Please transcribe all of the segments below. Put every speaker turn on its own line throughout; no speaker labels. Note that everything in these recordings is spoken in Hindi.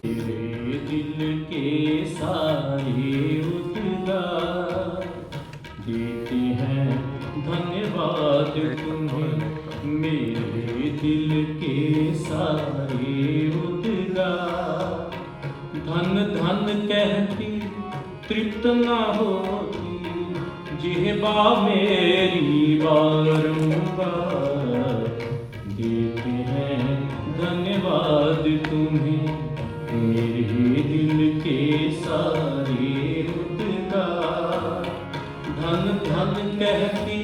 मेरे दिल के सारे उद्गार देते हैं धन्यवाद तुम्हें। मेरे दिल के सारे उद्गार धन धन कहती तृप्त न होती जिह्वा मेरी बारंबार देते हैं धन्यवाद तुम्हें। मेरे दिल के सारे उद्गार धन धन कहती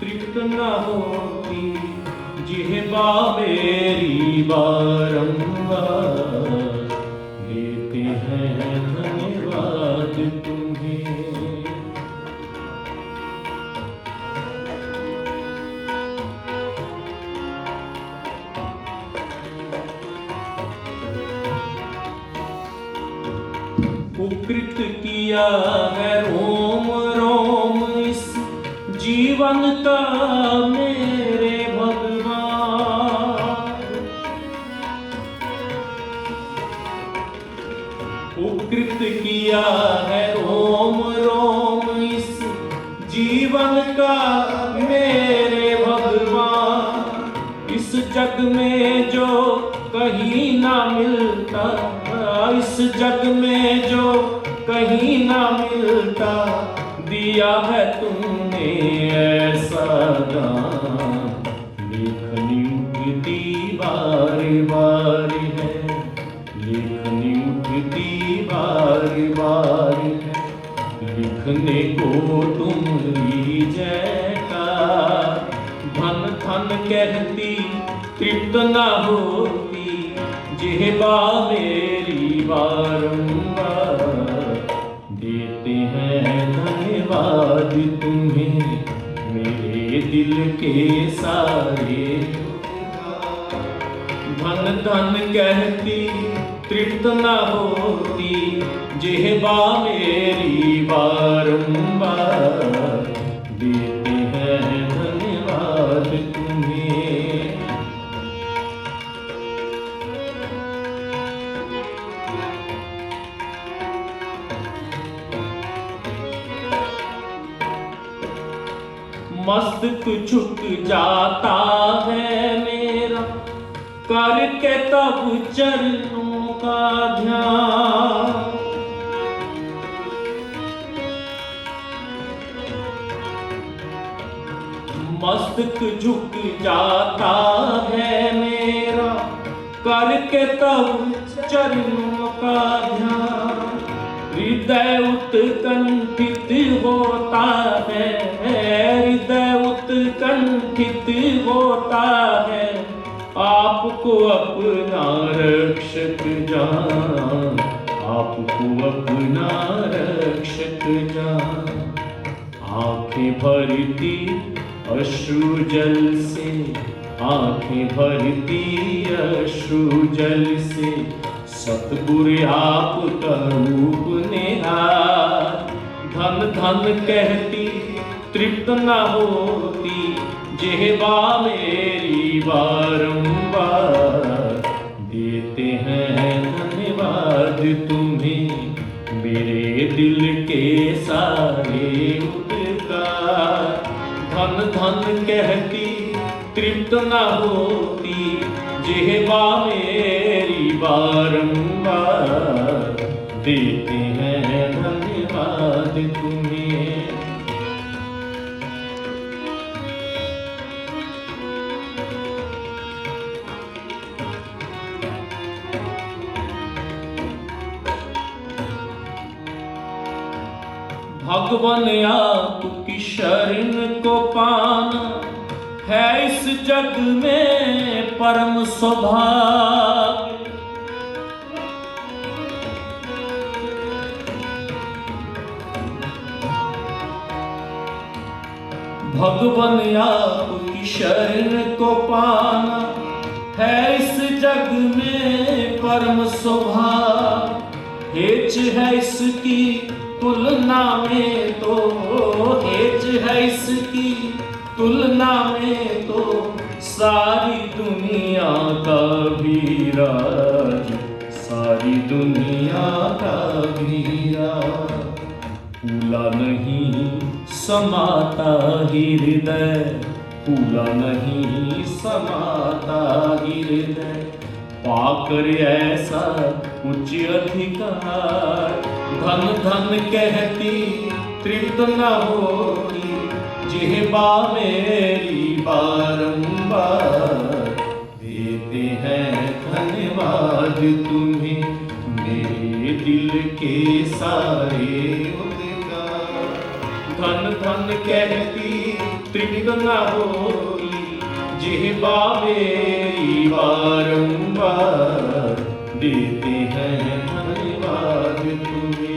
तृप्त न होती जिह्वा मेरी बारंबार देते हैं धन्यवाद तुम्हें। उपकृत किया है रोम रोम इस जीवन का मेरे भगवान। उपकृत किया है रोम रोम इस जीवन का मेरे भगवान। इस जग में जो कहीं ना मिलता, इस जग में जो कहीं ना मिलता दिया है तुमने ऐसा दान। लेखनी उठती बार बार है, लेखनी उठती बार बार है। लिखने को तुम्हारी जयकार धन धन कहती तृप्त न होती जिह्वा मेरी बारंबार देते हैं धन्यवाद तुम्हें। मेरे दिल के सारे धन धन कहती तृप्त न होती जिह्वा मेरी बारंबार देते हैं धन्यवाद तुम्हें। मस्तक झुक जाता है मेरा करके तब चरणों का ध्यान। मस्तक झुक जाता है मेरा करके तब चरणों का ध्यान। हृदय उत्कंठित होता है, हृदय उत्कंठित होता है आपको अपना रक्षक जान, आपको अपना रक्षक जान। आंखें भरती अश्रु जल से, आंखें भरती अश्रु जल से सतगुरु आपका रूप निहार। धन धन कहती तृप्त न होती जिह्वा मेरी बारंबार देते हैं धन्यवाद तुम्हें। मेरे दिल के सारे उद्गार धन धन कहती तृप्त न होती जिह्वा मेरी बारंबार देते हैं धन्यवाद तुम्हें। भगवान आपकी शरण को पाना है इस जग में परम सौभाग्य। भगवान आपकी शरण को पाना है इस जग में परम सौभाग्य, हेच है इसकी तुलना में तो, हेच है इसकी तुलना में तो सारी दुनिया का भी राज, सारी दुनिया का भी राज। फूला नहीं समाता हृदय, फूला नहीं समाता हृदय, पाकर ऐसा उच्च अधिकार। धन धन कहती तृप्त न होती जिह्वा मेरी बारंबार। देते हैं धन्यवाद तुम्हें मेरे दिल के सारे उद्गार। धन धन कहती तृप्त न होती जिह्वा मेरी बारंबार। देते हैं धन्यवाद तुम्हें।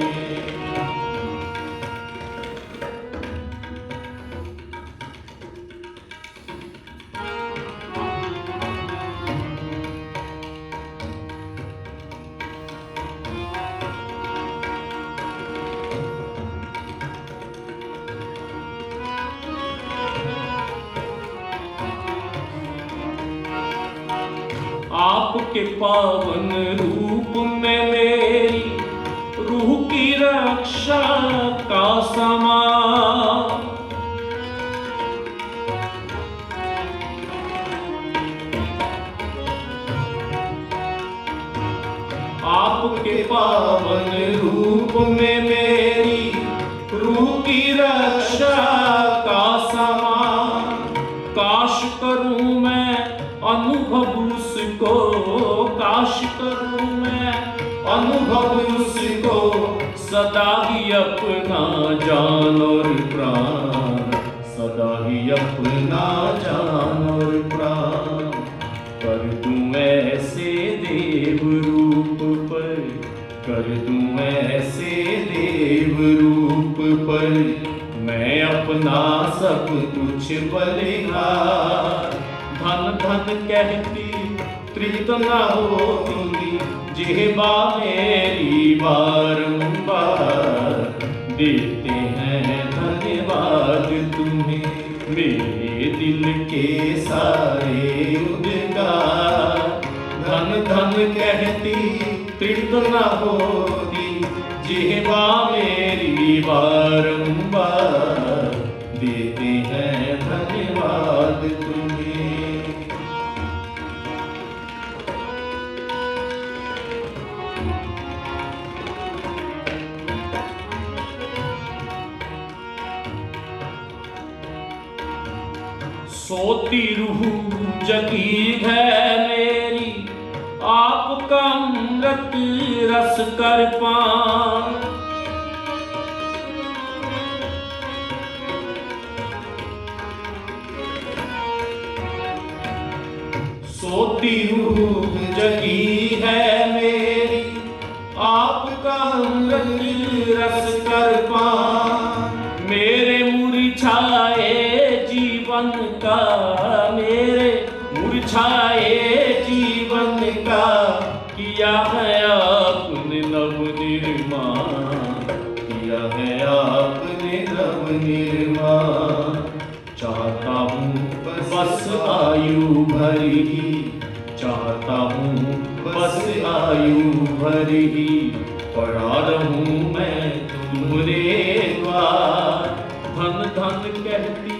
आपके पावन रूप में मेरी रूह की रक्षा का समान। आपके पावन रूप में मेरी रूह की रक्षा का समान। काश करूं मैं अनुभव उसको, काश करूं मैं अनुभव उसको, सदा ही अपना जान और प्राण, सदा ही अपना जान और प्राण। कर दूं ऐसे देव रूप पर, कर दूं ऐसे देव रूप पर, मैं अपना सब कुछ बलिहार। धन धन कहती तृप्त न होती जिह्वा मेरी बारंबार। देते हैं धन्यवाद तुम्हें मेरे दिल के सारे उद्गार। धन धन कहती तृप्त न होती जिह्वा मेरी बारंबार। देते हैं धन्यवाद तुम्हें। सोती रूह जगी है मेरी आपका अमृत रस कर पान। सोती रूह जगी है मेरी आपका अमृत रस कर पान। मेरे मुरझाए जीवन का, मेरे मुरझाए जीवन का, किया है आपने नव निर्माण, किया है आपने नव निर्माण। चाहता हूँ बस आयु भर ही, चाहता हूँ बस आयु भर ही, पड़ा रहूं मैं तुम्हारे द्वार। धन धन कहती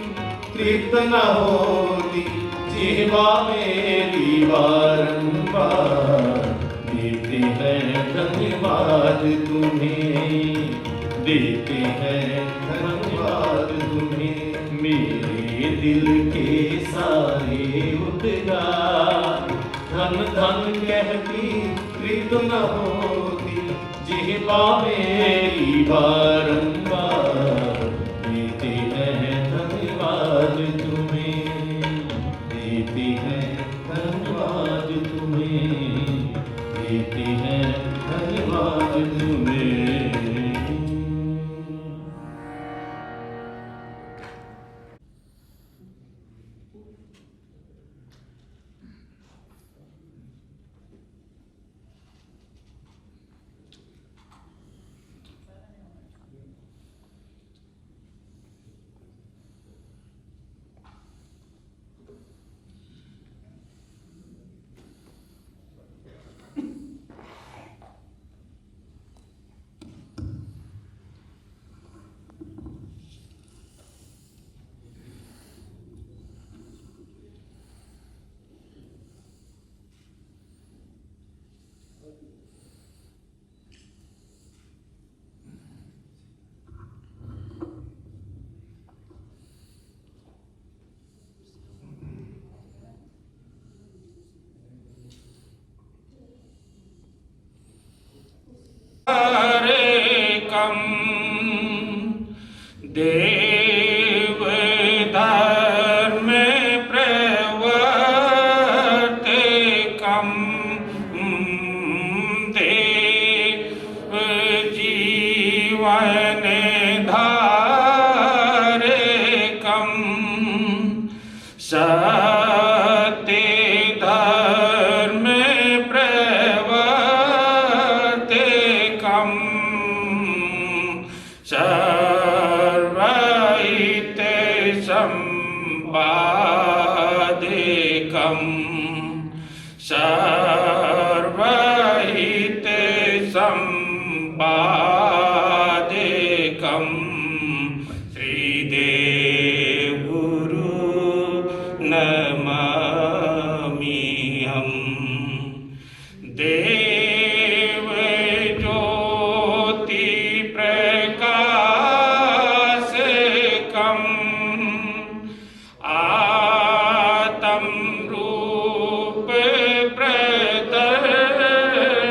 तृप्त न होती जिह्वा मेरी बारंबार। देते हैं धन्यवाद तुम्हें, देते हैं धन्यवाद तुम्हें मेरे दिल के सारे उद्गार। धन धन कहती तृप्त न होती जिह्वा मेरी बारंबार। देते हैं धन्यवाद तुम्हें, देते हैं धन्यवाद तुम्हें, देते हैं धन्यवाद तुम्हें।
देव धर्म प्रवर्तकम् देव जीवन धारकम् सत्य धर्म प्रवर्तकम् सर्वहित सम्पादकम् सर्वहित सम्पादकम् श्रीदेव गुरु नमाम्यहम् देव ज्योति प्रकाशकम् आत्म रूप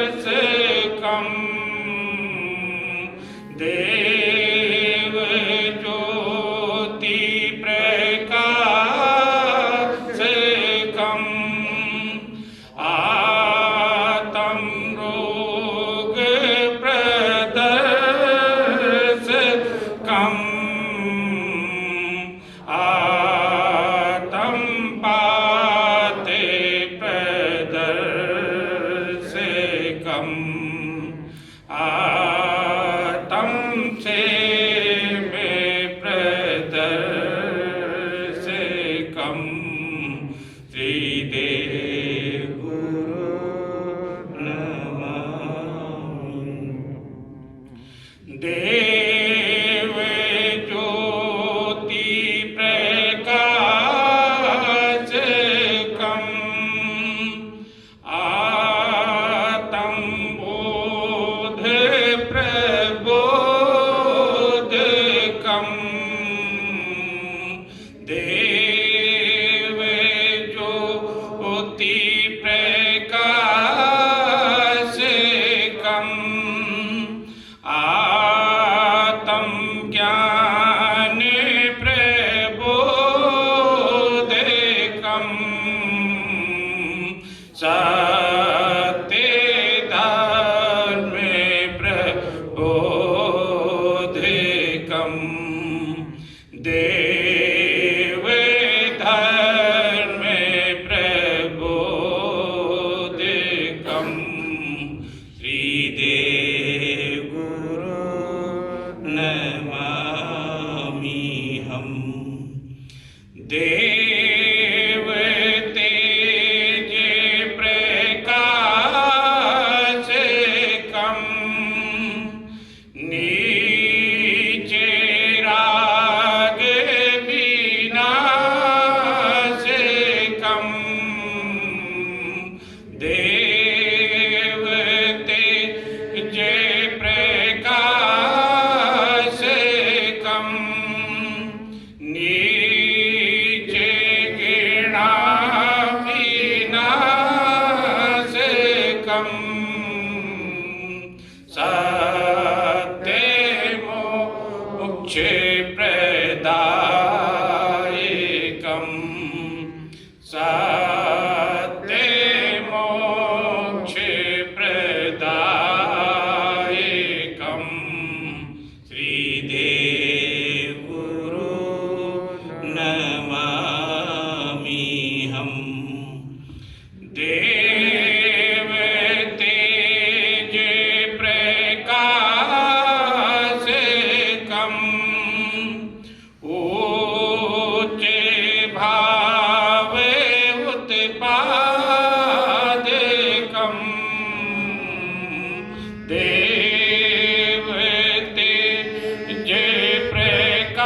प्रदर्शकम् देव ज्योति प्रकाशकम् आत्म रोग प्रदर्शकम् आत्म पाते प्रदर्शकम् आत्म से में प्रदर्शकम् श्रीदेव गुरु नमामि देव ज्योति प्रकाशकम् आत्म बोध प्रबोधकम् देव ज्योति प्रकाशकम् आत्म ज्ञान प्रबोधकम् सत्य धर्म प्रबोधकम् देव धर्म प्रबोधकम् श्रीदेव गुरु नमाम्यहम् देव तेज प्रकाशकम् नीचे राग विनाशकम् देव तेज प्रकाशकम् नीचे गिणा विनाशकम् सत्य मोक्ष प्रदायकम् सत्य मोक्ष प्रदायकम् श्रीदेव गुरु नमाम्यहम् देव तेज प्रकाशकम् उच्च भाव उत्पादकम् देव तेज प्रकाशकम्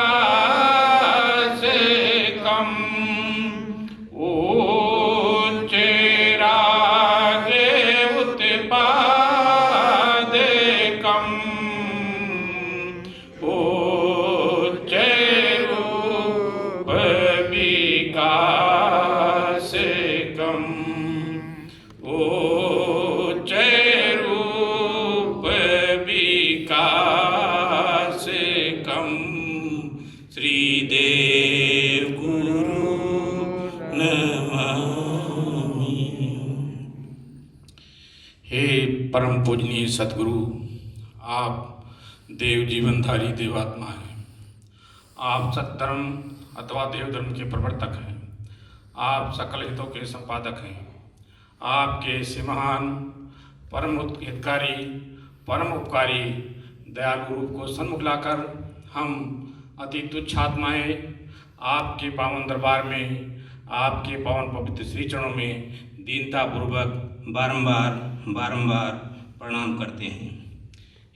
उच्च राग उत्पादकम् उच्च रूप विकासकम् उच्च रूप विकासकम् श्रीदेव गुरु नमामि। हे परम पूजनीय सतगुरु, आप देव जीवनधारी देवात्मा हैं। आप सतधर्म अथवा देव धर्म के प्रवर्तक हैं। आप सकल हितों के संपादक हैं। आपके से महान परम हितकारी, परम उपकारी दयालु रूप को सन्मुख लाकर हम अति तुच्छ आत्माएं आपके पावन दरबार में, आपके पावन पवित्र श्री चरणों में दीनता पूर्वक बारंबार प्रणाम करते हैं।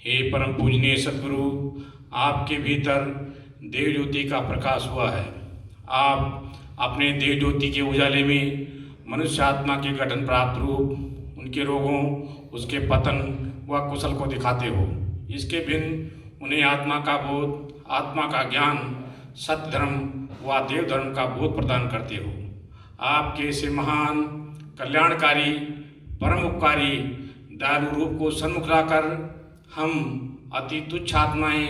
हे परम पूजनीय सद्गुरु, आपके भीतर देव ज्योति का प्रकाश हुआ है। आप अपने देव ज्योति के उजाले में मनुष्य आत्मा के गठन प्राप्त रूप, उनके रोगों, उसके पतन व कुशल को दिखाते हो। इसके भिन्न उन्हें आत्मा का बोध, आत्मा का ज्ञान, सत्य धर्म व देव धर्म का बोध प्रदान करते हो। आपके से महान कल्याणकारी, परम उपकारी दयालु रूप को सन्मुख लाकर हम अति तुच्छ आत्माएं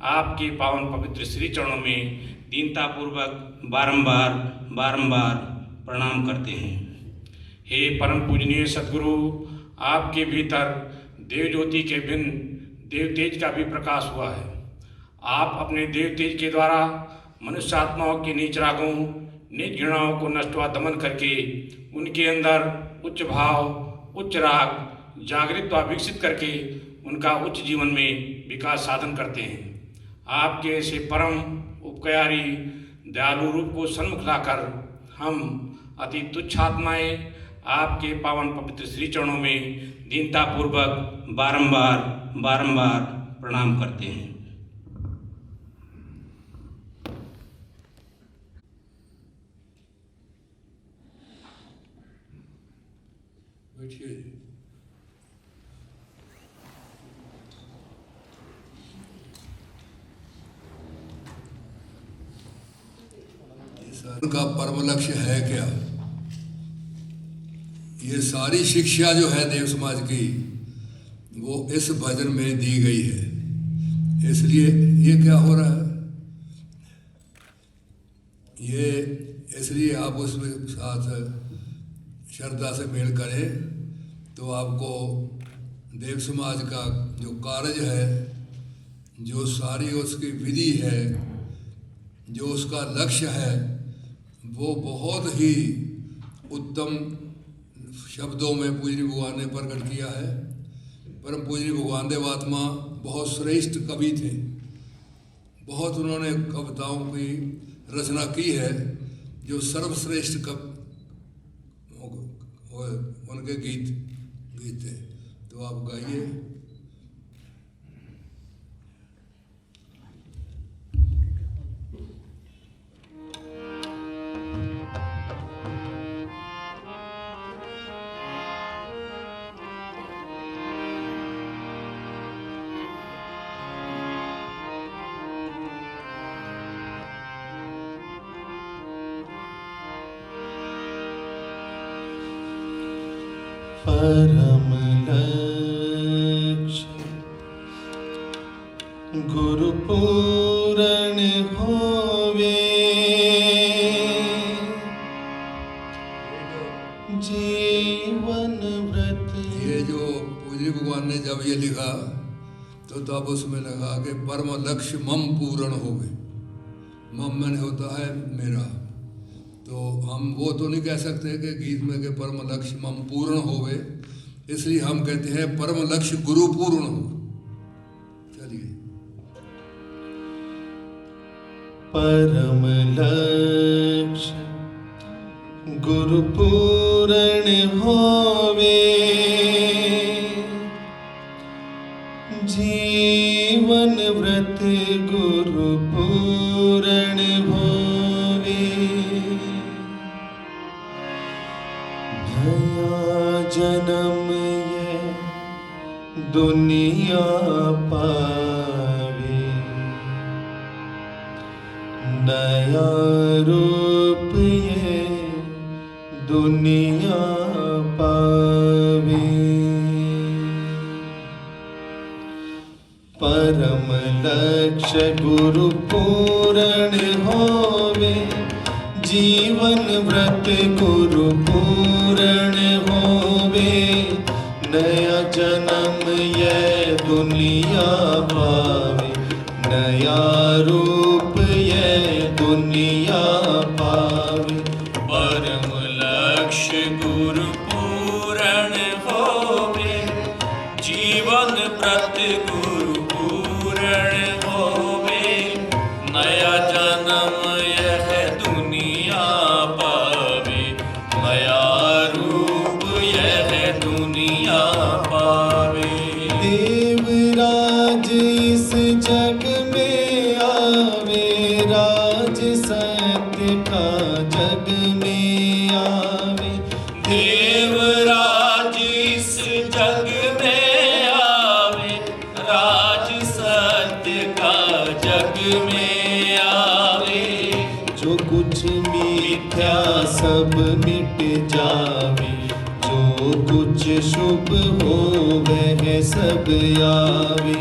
आपके पावन पवित्र श्री चरणों में दीनतापूर्वक बारंबार प्रणाम करते हैं। हे परम पूजनीय सद्गुरु, आपके भीतर देव ज्योति के भिन्न देव तेज का भी प्रकाश हुआ है। आप अपने देव तेज के द्वारा मनुष्य आत्माओं के नीच रागों, नीच घृणाओं को नष्ट व दमन करके उनके अंदर उच्च भाव, उच्च राग जागृत व विकसित करके उनका उच्च जीवन में विकास साधन करते हैं। आपके ऐसे परम उपकारी दयालु रूप को सन्मुख लाकर हम अति तुच्छ आत्माएं आपके पावन पवित्र श्री चरणों में दीनतापूर्वक बारंबार प्रणाम करते हैं।
उनका परम लक्ष्य है क्या? ये सारी शिक्षा जो है देव समाज की, वो इस भजन में दी गई है। इसलिए ये क्या हो रहा है, ये इसलिए आप उसके साथ श्रद्धा से मेल करें तो आपको देव समाज का जो कार्य है, जो सारी उसकी विधि है, जो उसका लक्ष्य है, वो बहुत ही उत्तम शब्दों में पूजनीय भगवान ने प्रकट किया है। परम पूजनीय भगवान देवात्मा बहुत श्रेष्ठ कवि थे। बहुत उन्होंने कविताओं की रचना की है जो सर्वश्रेष्ठ उनके गीत थे। तो आप गाइए।
परम लक्ष्य गुरु पूरण होवे, जीवन व्रत।
ये जो पूजनीय भगवान ने जब ये लिखा तो तब उसमें लगा कि परम लक्ष्य मम पूर्ण होवे। मम मैंने होता है मेरा, तो हम वो तो नहीं कह सकते कि गीत में के परम लक्ष्य मम पूर्ण होवे, इसलिए हम कहते हैं परम लक्ष्य गुरु पूर्ण हो। चलिए।
परम लक्ष्य गुरु पूर्ण होवे, जीवन व्रत गुरु पूर्ण होवे। नया जन्म ये दुनिया पावे, नया रूप ये दुनिया पावे। परम लक्ष्य गुरु पूर्ण होवे, जीवन व्रत गुरु पूर्ण होवे, नया जन्म ये दुनिया पावे, नया रूप ये दुनिया पावे।
परम लक्ष्य गुरु पूर्ण होवे, जीवन व्रत गुरु पूर्ण होवे, नया जन्म यह दुनिया पावे, नया रूप यह दुनिया पावे।
देवराज इस जग में आवे, राज सत्य का जग में आवे,
देवराज इस जग में आवे, राज सत्य का जग में आवे।
जो कुछ मिथ्या सब मिट जावे, जो कुछ शुभ हो वह सब आवे,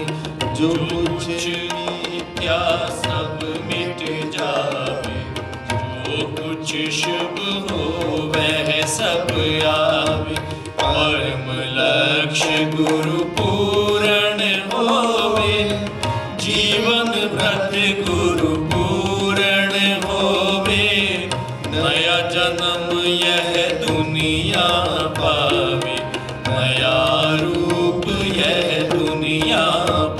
जो कुछ
मिथ्या सब मिट जावे, जो कुछ शुभ हो वह सब आवे। परम लक्ष्य गुरु पूर्ण होवे, जीवन व्रत गुरु पूर्ण होवे, नया जन्म यह दुनिया पावे, नया रूप यह दुनिया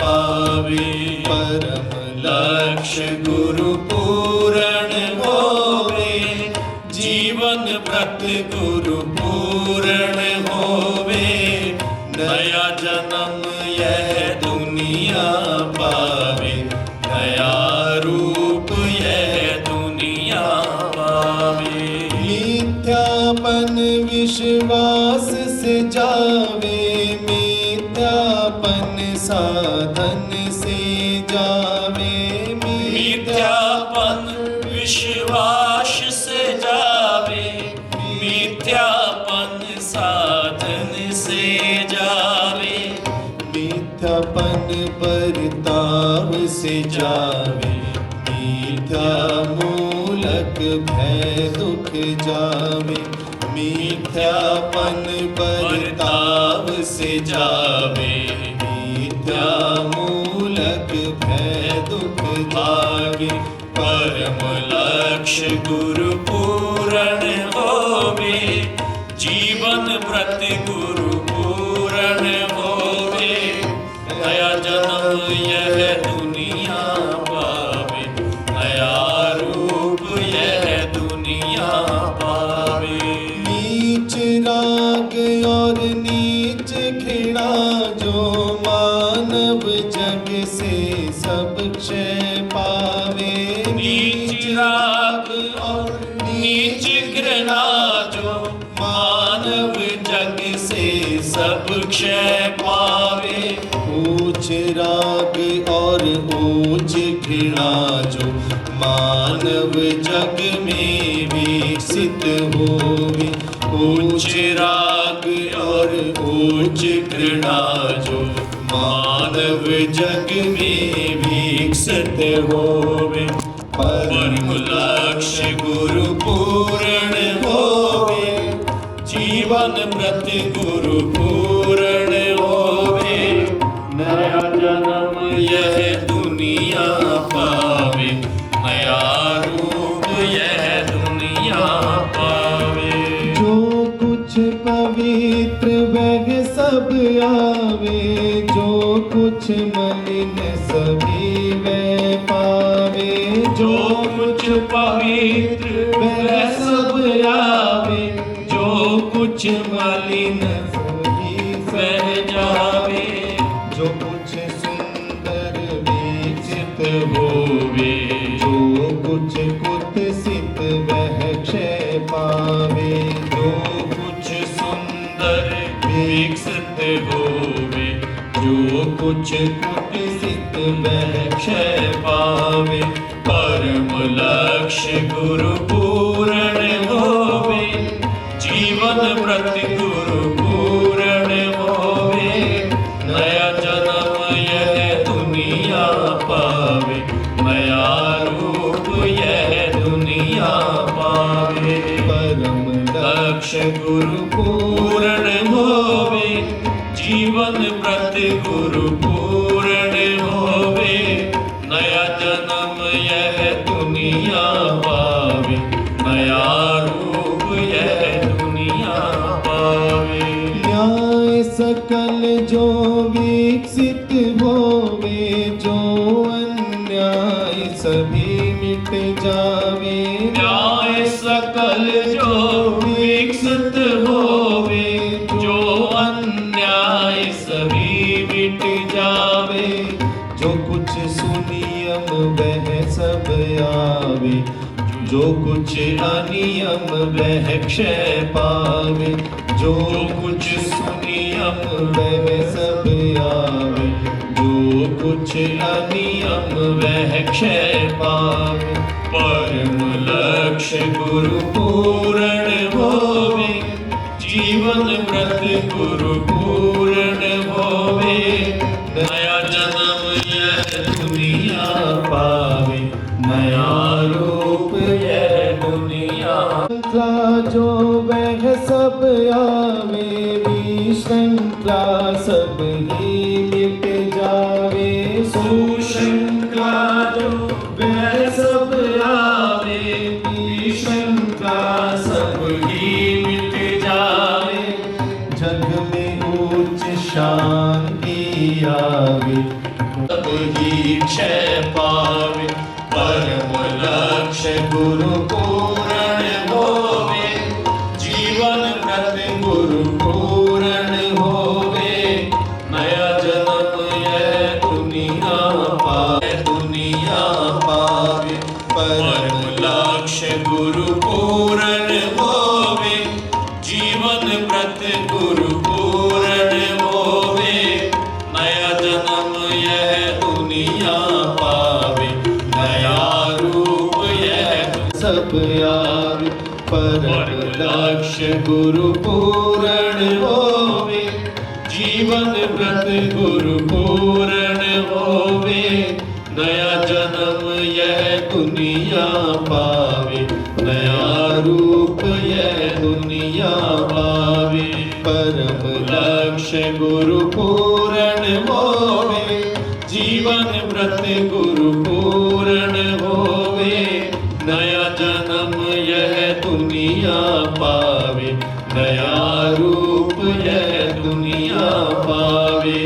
पावे।
परम
लक्ष्य गुरु पूर्ण होवे, जीवन व्रत गुरु पूर्ण होवे, नया जन्म यह दुनिया पावे, नया रूप यह दुनिया पावे।
मिथ्यापन विश्वास से जावे, मिथ्यापन साधन से जावे,
मिथ्यापन विश्वास से जावे, मिथ्यापन साधन से जावे,
मिथ्यापन परताव से जावे, मिथ्या मूलक भय दुख जावे, मिथ्यापन परताव से जावे, मिथ्या मूलक भय दुख जावे।
परम लक्ष्य गुरु पूर्ण होवे, जीवन व्रत गुरु पूर्ण होवे, नया जन्म यह दुनिया पावे, नया रूप यह दुनिया पावे।
नीच राग और नीच घृणा जो मानव जग से सब क्षय पावे,
नीच राग और नीच घृणा जो मानव जग से सब क्षय पावे।
ऊंच राग और ऊंच घृणा जो मानव जग में विकसित होवे,
ऊंच राग और ऊंच घृणा जो मानव जग में विकसित होवे। परम लक्ष्य गुरु पूर्ण होवे, जीवन व्रत गुरु पूर्ण होवे, नया जन्म यह दुनिया पावे, नया रूप यह दुनिया पावे।
जो कुछ पवित्र वह सब आवे, जो कुछ मलिन सभी वह पावे,
जो कुछ पवित्र वह सब आवे, जो कुछ मलिन
सभी
वह जावे,
जो कुछ सुंदर विचित
होवे,
जो कुछ कुत्सित वह क्षय पावे,
जो कुछ सुंदर विकसित होवे, जो कुछ कुत्सित वह क्षय पावे। परम लक्ष्य गुरु पूर्ण होवे, जीवन व्रत गुरु पूर्ण होवे, नया जन्म यह दुनिया पा नया रूप यह दुनिया पावे।
परम
लक्ष्य गुरु पूर्ण होवे, जीवन व्रत गुरु पूर्ण होवे, नया जन्म यह दुनिया पावे, नया रूप यह दुनिया पावे।
न्याय सकल जो विकसित होवे, जो अन्याय सभी मिट जावे।
न्याय सकल जो विकसित होवे, जो अन्याय सभी मिट जावे।
जो कुछ सुनियम वह सब आवे, जो कुछ अनियम वह क्षय पावे। जो
कुछ
सुनियम वह सब आवे, जो कुछ अनियम वह क्षय पावे।
परम लक्ष्य गुरु पूर्ण होवे, जीवन व्रत गुरु पूर्ण होवे, नया जन्म यह दुनिया पावे, नया रूप यह दुनिया।
जो वह सब आवे, विश्रंखला सब ही मिट जावे।
सुश्रृंखला जो वह सब आवे, विश्रंखला सब ही मिट जावे।
जग में उच्च शांति आवे,
सब ही क्षय पावे। परम लक्ष्य गुरु पूर्ण होवे, जीवन व्रत गुरु पूर्ण होवे, नया जन्म यह दुनिया पावे, दुनिया पावे। परम लक्ष्य गुरु पूर्ण होवे, जीवन व्रत गुरु पूर्ण होवे, नया जन्म यह दुनिया पावे, नया रूप यह
सब आवे। परम लक्ष्य गुरु पूर्ण होवे,
जीवन व्रत गुरु पूर्ण होवे, नया जन्म यह दुनिया पावे, नया रूप यह दुनिया पावे।
परम
लक्ष्य गुरु पूर्ण होवे, जीवन व्रत गुरु पूर्ण होवे, नया जन्म यह दुनिया पावे, नया रूप यह दुनिया पावे।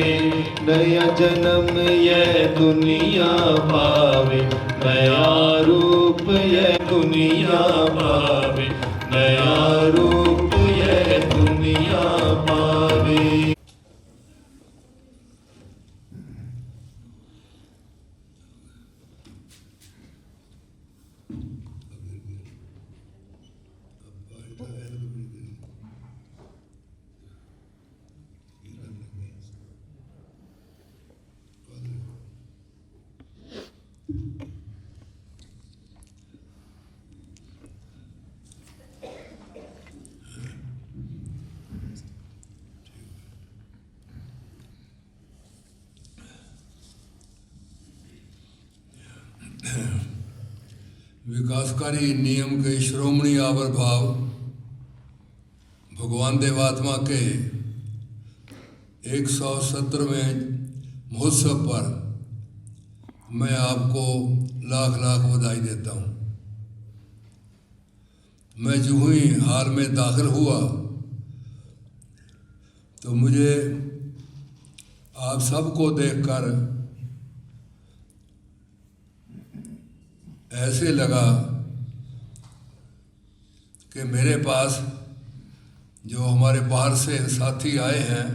नया जन्म यह दुनिया
पावे, नया रूप यह दुनिया पावे, नया रूप यह दुनिया पावे।
विकासकारी नियम के श्रोमणी आविर्भाव भगवान देवात्मा के 117वें महोत्सव पर मैं आपको लाख लाख बधाई देता हूँ। मैं जो ही हाल में दाखिल हुआ तो मुझे आप सबको देखकर ऐसे लगा कि मेरे पास जो हमारे बाहर से साथी आए हैं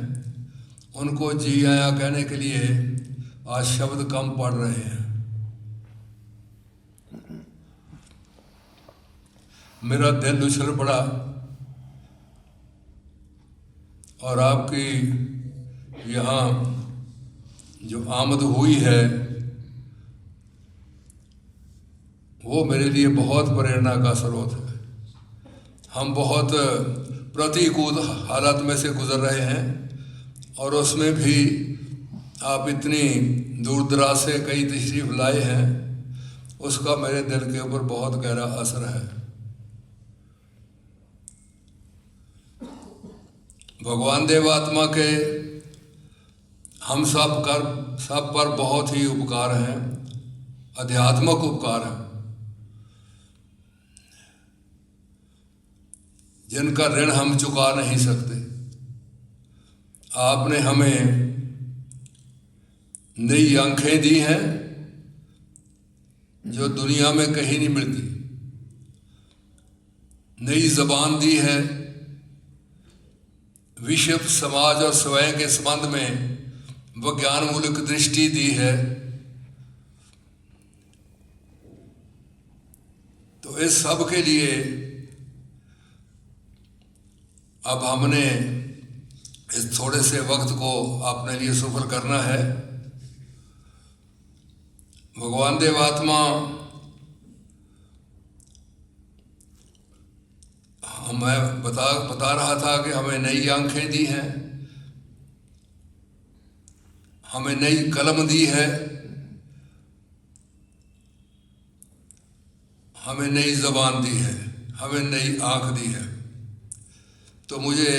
उनको जी आया कहने के लिए आज शब्द कम पड़ रहे हैं। मेरा दिल उछल पड़ा और आपकी यहाँ जो आमद हुई है वो मेरे लिए बहुत प्रेरणा का स्रोत है। हम बहुत प्रतिकूल हालात में से गुजर रहे हैं और उसमें भी आप इतनी दूर दराज से कई तशरीफ़ लाए हैं, उसका मेरे दिल के ऊपर बहुत गहरा असर है। भगवान देवात्मा के हम सब पर बहुत ही उपकार हैं, आध्यात्मिक उपकार हैं, जिनका ऋण हम चुका नहीं सकते। आपने हमें नई आंखें दी हैं जो दुनिया में कहीं नहीं मिलती, नई जबान दी है, विश्व समाज और स्वयं के संबंध में विज्ञान मूलक दृष्टि दी है। तो इस सब के लिए अब हमने इस थोड़े से वक्त को अपने लिए सफल करना है। भगवान देवात्मा मैं बता रहा था कि हमें नई आंखें दी हैं, हमें नई कलम दी है, हमें नई जबान दी है, हमें नई आंख दी है। तो मुझे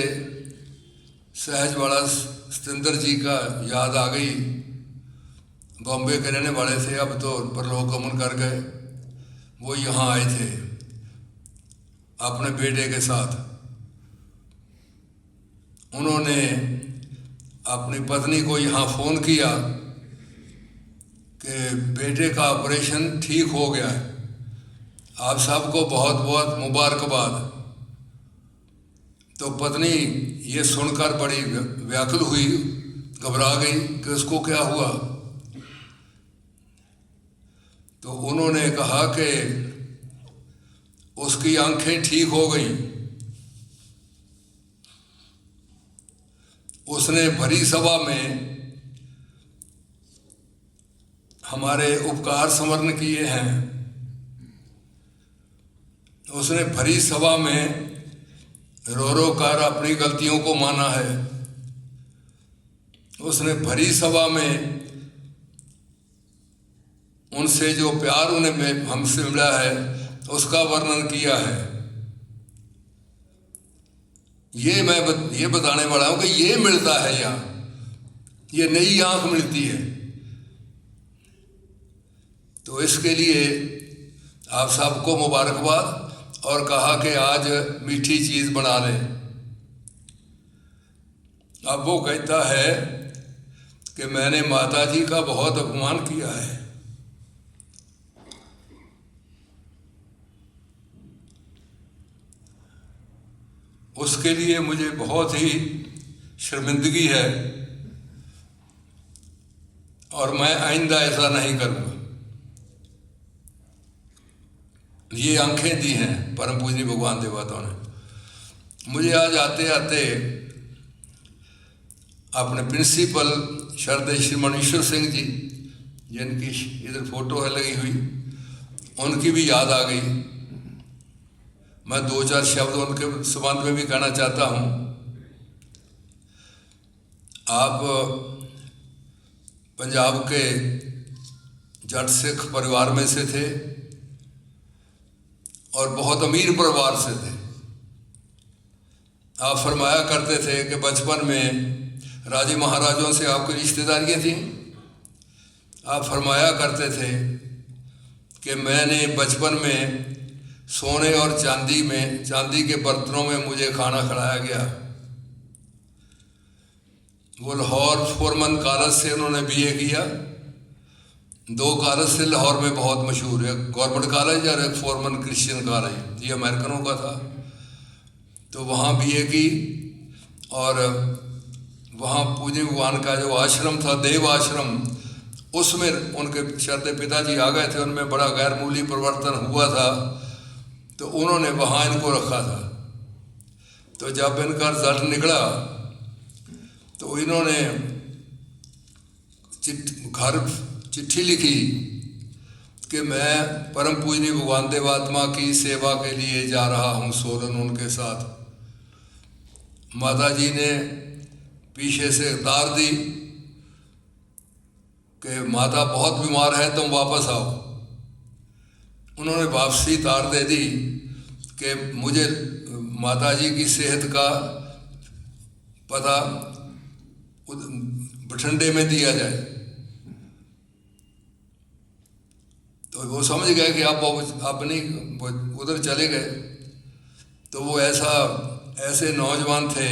सहजवाड़ा सतेंद्र जी का याद आ गई। बॉम्बे के रहने वाले थे, अब तो परलोक गमन कर गए। वो यहाँ आए थे अपने बेटे के साथ। उन्होंने अपनी पत्नी को यहाँ फ़ोन किया कि बेटे का ऑपरेशन ठीक हो गया है, आप सबको बहुत बहुत मुबारकबाद। तो पत्नी ये सुनकर बड़ी व्याकुल हुई, घबरा गई कि उसको क्या हुआ। तो उन्होंने कहा कि उसकी आंखें ठीक हो गई। उसने भरी सभा में हमारे उपकार स्मरण किए हैं। उसने भरी सभा में रो रो कर अपनी गलतियों को माना है। उसने भरी सभा में उनसे जो प्यार उन्हें हमसे मिला है उसका वर्णन किया है। ये बताने वाला हूं कि ये मिलता है यहाँ, ये नई आंख मिलती है। तो इसके लिए आप सबको मुबारकबाद, और कहा कि आज मीठी चीज बना लें। अब वो कहता है कि मैंने माता जी का बहुत अपमान किया है। उसके लिए मुझे बहुत ही शर्मिंदगी है और मैं आइंदा ऐसा नहीं करूँगा। ये आंखें दी हैं परम पूजनीय भगवान देवताओं ने मुझे। आज आते आते अपने प्रिंसिपल श्रद्धेय श्रीमान ईश्वर सिंह जी, जिनकी इधर फोटो है लगी हुई, उनकी भी याद आ गई। मैं 2-4 शब्द उनके संबंध में भी कहना चाहता हूँ। आप पंजाब के जट सिख परिवार में से थे और बहुत अमीर परिवार से थे। आप फरमाया करते थे कि बचपन में राजे महाराजों से आपकी रिश्तेदारियाँ थीं। आप फरमाया करते थे कि मैंने बचपन में सोने और चांदी के बर्तनों में मुझे खाना खिलाया गया। वो लाहौर फोरमन कॉलेज से उन्होंने बीए किया। 2 कॉलेज से लाहौर में बहुत मशहूर है, गवर्नमेंट कॉलेज और एक फोरमन क्रिश्चियन कॉलेज, ये अमेरिकनों का था। तो वहाँ बीए की और वहाँ पूज्य भगवान का जो आश्रम था, देव आश्रम, उसमें उनके श्रद्धेय पिताजी आ गए थे। उनमें बड़ा गैर मूल्य परिवर्तन हुआ था, तो उन्होंने वहाँ इनको रखा था। तो जब इनका रिजल्ट निकला तो इन्होंने घर चिट्ठी लिखी कि मैं परम पूजनीय भगवान देवात्मा की सेवा के लिए जा रहा हूँ सोलन उनके साथ। माता जी ने पीछे से तार दी कि माता बहुत बीमार है, तुम वापस आओ। उन्होंने वापसी तार दे दी कि मुझे माताजी की सेहत का पता बठिंडे में दिया जाए। तो वो समझ गए कि आप नहीं उधर चले गए। तो वो ऐसे नौजवान थे,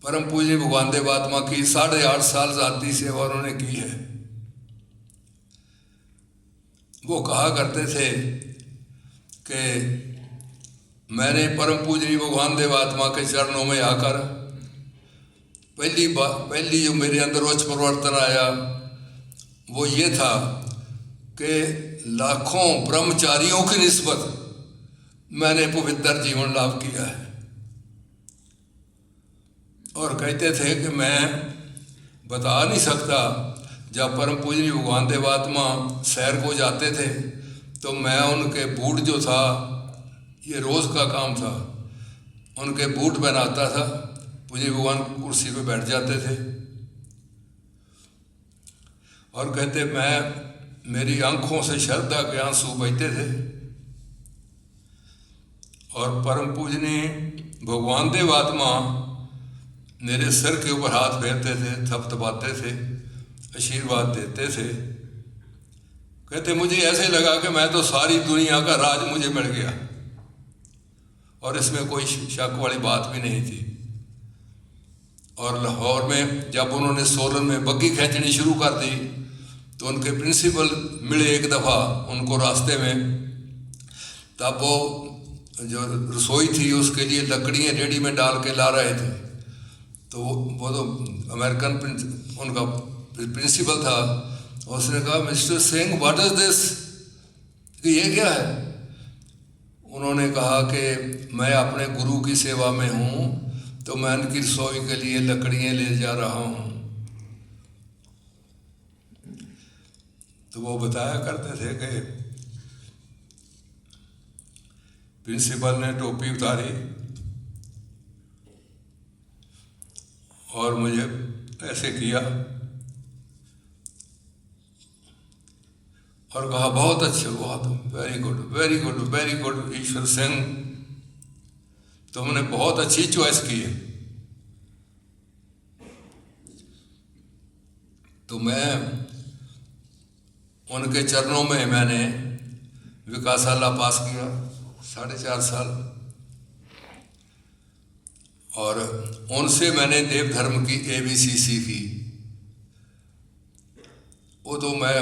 परम पूज्य भगवान देव आत्मा की 8.5 साल जाती सेवा उन्होंने की है। वो कहा करते थे कि मैंने परम पूजनीय भगवान देव आत्मा के चरणों में आकर पहली जो मेरे अंदर उच्च परिवर्तन आया वो ये था कि लाखों ब्रह्मचारियों की निस्बत मैंने पवित्र जीवन लाभ किया है। और कहते थे कि मैं बता नहीं सकता, जब परम पूजनीय भगवान देव आत्मा शहर को जाते थे तो मैं उनके बूट जो था, ये रोज़ का काम था, उनके बूट बनाता था। पूज्य भगवान कुर्सी पे बैठ जाते थे और कहते मेरी आंखों से श्रद्धा के आंसू बहते थे। और परम पूजनीय भगवान देव आत्मा मेरे सिर के ऊपर हाथ फेरते थे, थपथपाते थे, आशीर्वाद देते थे। कहते मुझे ऐसे लगा कि मैं तो सारी दुनिया का राज मुझे मिल गया, और इसमें कोई शक वाली बात भी नहीं थी। और लाहौर में जब उन्होंने सोलन में बग्गी खींचनी शुरू कर दी तो उनके प्रिंसिपल मिले एक दफ़ा उनको रास्ते में। तब वो जो रसोई थी उसके लिए लकड़ियाँ रेडी में डाल के ला रहे थे। तो वो तो अमेरिकन उनका प्रिंसिपल था। उसने कहा mister Singh what is this, कि ये क्या है। उन्होंने कहा कि मैं अपने गुरु की सेवा में हूँ, तो मैं उनकी रसोई के लिए लकड़ियाँ ले जा रहा हूँ। तो वो बताया करते थे कि प्रिंसिपल ने टोपी उतारी और मुझे ऐसे किया और कहा बहुत अच्छे हुआ तुम, very good very good very good Ishwar Singh, तुमने बहुत अच्छी चॉइस की है। तो मैं उनके चरणों में मैंने विकासाला पास किया 4.5 साल, और उनसे मैंने देव धर्म की ABC सीखी। वो तो मैं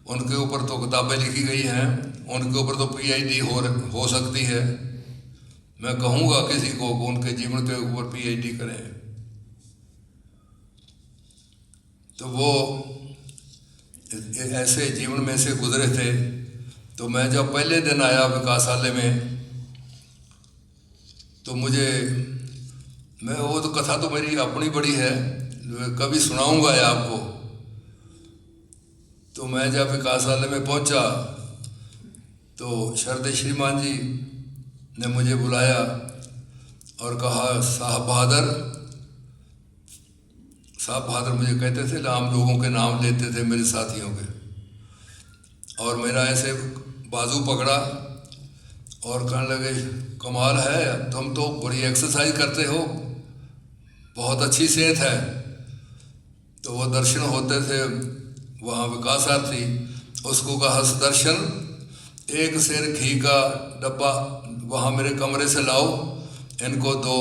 उनके ऊपर तो किताबें लिखी गई हैं, उनके ऊपर तो PhD हो सकती है। मैं कहूँगा किसी को उनके जीवन के ऊपर PhD करें। तो वो ऐसे जीवन में से गुजरे थे। तो मैं जब पहले दिन आया विकासालय में, तो मैं वो तो कथा तो मेरी अपनी बड़ी है, कभी सुनाऊंगा आपको। तो मैं जब विकासालय में पहुंचा तो शरद श्रीमान जी ने मुझे बुलाया और कहा साहब बहादुर मुझे कहते थे, हम लोगों के नाम लेते थे मेरे साथियों के, और मेरा ऐसे बाजू पकड़ा और कहने लगे कमाल है, तुम तो बड़ी एक्सरसाइज करते हो, बहुत अच्छी सेहत है। तो वो दर्शन होते थे वहाँ विकासार्थी, उसको कहा दर्शन, एक सेर घी का डब्बा वहाँ मेरे कमरे से लाओ, इनको दो,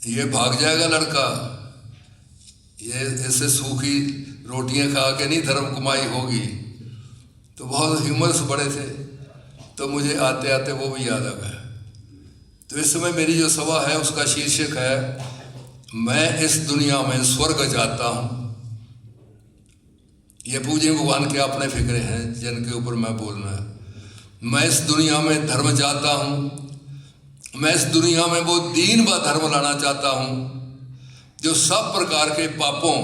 ये भाग जाएगा लड़का, ये ऐसे सूखी रोटियां खा के नहीं धर्म कमाई होगी। तो बहुत ह्यूमरस बड़े थे, तो मुझे आते आते वो भी याद आ गया। तो इस समय मेरी जो सभा है उसका शीर्षक है मैं इस दुनिया में स्वर्ग चाहता हूँ। ये पूज्य भगवान के अपने फिक्रे हैं जिनके ऊपर मैं बोलना है। मैं इस दुनिया में धर्म चाहता हूँ, मैं इस दुनिया में वो दीन व धर्म लाना चाहता हूँ जो सब प्रकार के पापों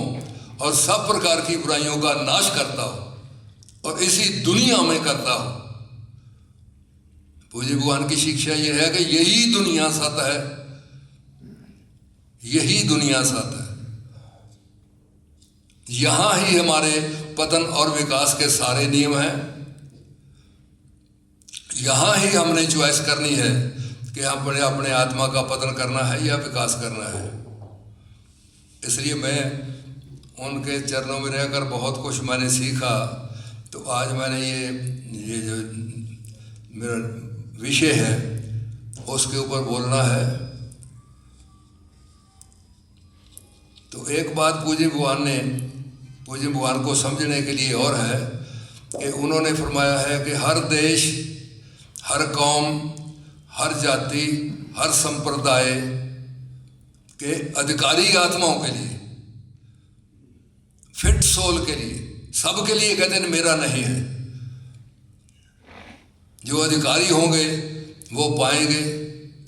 और सब प्रकार की बुराइयों का नाश करता हो और इसी दुनिया में करता हो। पूज्य भगवान की शिक्षा यह है कि यही दुनिया सत है, यही दुनिया सत है, यहाँ ही हमारे पतन और विकास के सारे नियम हैं। यहाँ ही हमने चॉइस करनी है कि हमने अपने आत्मा का पतन करना है या विकास करना है। इसलिए मैं उनके चरणों में रहकर बहुत कुछ मैंने सीखा। तो आज मैंने ये जो मेरा विषय है उसके ऊपर बोलना है। तो एक बात पूज्य भगवान को समझने के लिए और है कि उन्होंने फरमाया है कि हर देश, हर कौम, हर जाति, हर संप्रदाय के अधिकारी आत्माओं के लिए, फिट सोल के लिए, सबके लिए कहते हैं मेरा नहीं है। जो अधिकारी होंगे वो पाएंगे,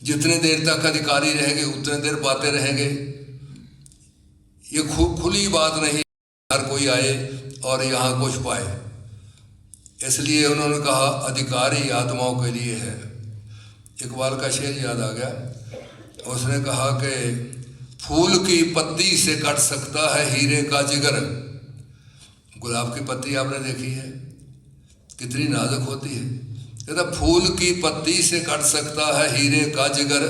जितने देर तक अधिकारी रहेंगे उतने देर पाते रहेंगे। ये खुली बात नहीं हर कोई आए और यहाँ कुछ पाए। इसलिए उन्होंने कहा अधिकारी आत्माओं के लिए है। इकबाल का शेर याद आ गया। उसने कहा कि फूल की पत्ती से कट सकता है हीरे का जिगर। गुलाब की पत्ती आपने देखी है, कितनी नाजुक होती है। कहता फूल की पत्ती से कट सकता है हीरे का जिगर,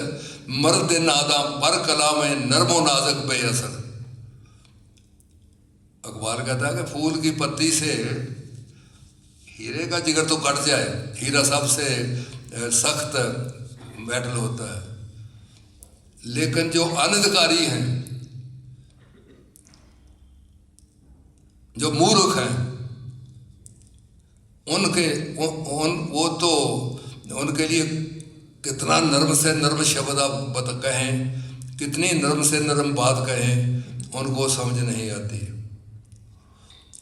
मर्द नादा पर कला में नरमो नाजुक बेअसर। अकबाल कहता है कि फूल की पत्ती से हीरे का जिगर तो कट जाए, हीरा सबसे सख्त मेटल होता है, लेकिन जो अनधिकारी हैं, जो मूर्ख हैं, वो तो उनके लिए कितना नर्म से नर्म शब्द आप कहें, कितनी नर्म से नर्म बात कहें, उनको समझ नहीं आती।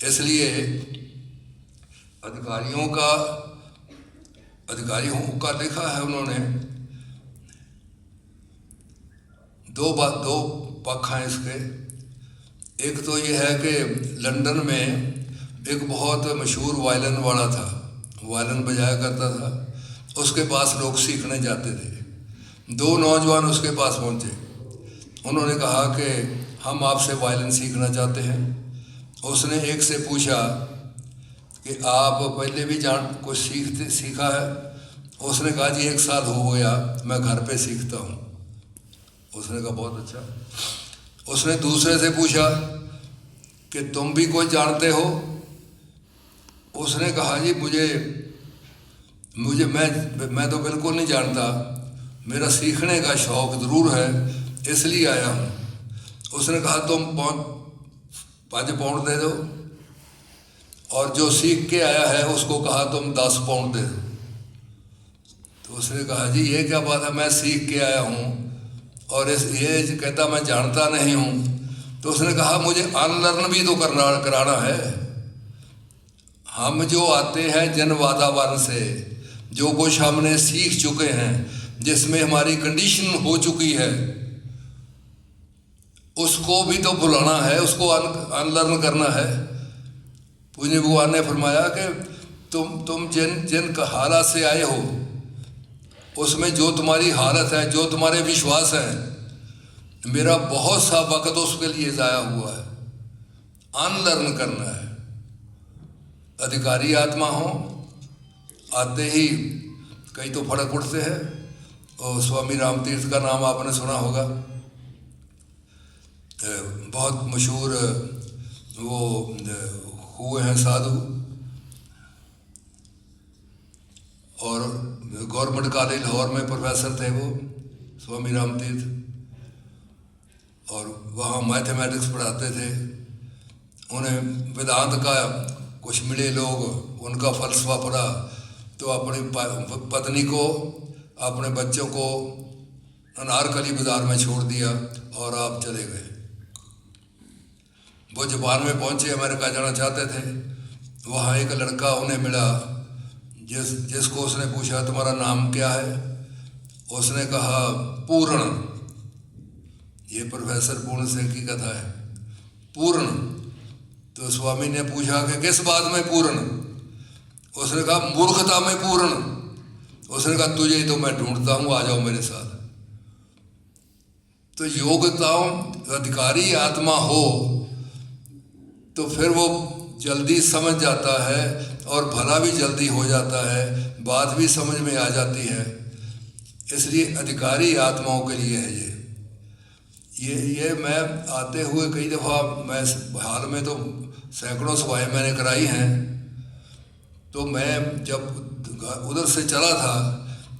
इसलिए अधिकारियों का लिखा है उन्होंने। दो पक्ष हैं इसके। एक तो ये है कि लंदन में एक बहुत मशहूर वायलिन वाला था, वायलिन बजाया करता था। उसके पास लोग सीखने जाते थे। दो नौजवान उसके पास पहुंचे। उन्होंने कहा कि हम आपसे वायलिन सीखना चाहते हैं। उसने एक से पूछा कि आप पहले भी कुछ सीखा है? उसने कहा जी 1 साल हो गया, मैं घर पे सीखता हूँ। उसने कहा बहुत अच्छा। उसने दूसरे से पूछा कि तुम भी कोई जानते हो? उसने कहा जी मुझे मैं तो बिल्कुल नहीं जानता, मेरा सीखने का शौक़ ज़रूर है, इसलिए आया हूँ। उसने कहा तुम 5 पाउंड दे दो, और जो सीख के आया है उसको कहा तुम 10 पाउंड दे दो। तो उसने कहा जी ये क्या बात है, मैं सीख के आया हूँ और ये कहता मैं जानता नहीं हूँ। तो उसने कहा मुझे अनलर्न भी तो कराना है। हम जो आते हैं जन वातावरण से, जो कुछ हमने सीख चुके हैं, जिसमें हमारी कंडीशन हो चुकी है, उसको भी तो भुलाना है, उसको अनलर्न करना है। पूज्य भगवान ने फरमाया कि तुम जिन हालत से आए हो, उसमें जो तुम्हारी हालत है, जो तुम्हारे विश्वास हैं, मेरा बहुत सा वक्त उसके लिए ज़ाया हुआ है। अनलर्न करना है। अधिकारी आत्मा हो, आते ही कई तो फड़क उठते हैं। और स्वामी रामतीर्थ का नाम आपने सुना होगा, बहुत मशहूर वो हुए हैं साधु, और गवर्नमेंट कॉलेज लाहौर में प्रोफेसर थे वो स्वामी रामतीर्थ, और वहाँ मैथमेटिक्स पढ़ाते थे। उन्हें वेदांत का कुछ मिले लोग, उनका फलसफा पढ़ा, तो अपनी पत्नी को, अपने बच्चों को अनारकली बाज़ार में छोड़ दिया और आप चले गए। वो जापान में पहुँचे, अमेरिका जाना चाहते थे। वहाँ एक लड़का उन्हें मिला जिसको उसने पूछा तुम्हारा नाम क्या है? उसने कहा पूर्ण। ये प्रोफेसर पूर्ण सिंह की कथा है, पूर्ण। तो स्वामी ने पूछा कि किस बात में पूर्ण? उसने कहा मूर्खता में पूर्ण। उसने कहा तुझे तो मैं ढूंढता हूँ, आ जाओ मेरे साथ। तो योग्यताओं अधिकारी आत्मा हो तो फिर वो जल्दी समझ जाता है और भला भी जल्दी हो जाता है, बात भी समझ में आ जाती है। इसलिए अधिकारी आत्माओं के लिए है ये मैं आते हुए कई दफ़ा, मैं हाल में तो सैकड़ों सभाएँ मैंने कराई हैं। तो मैं जब उधर से चला था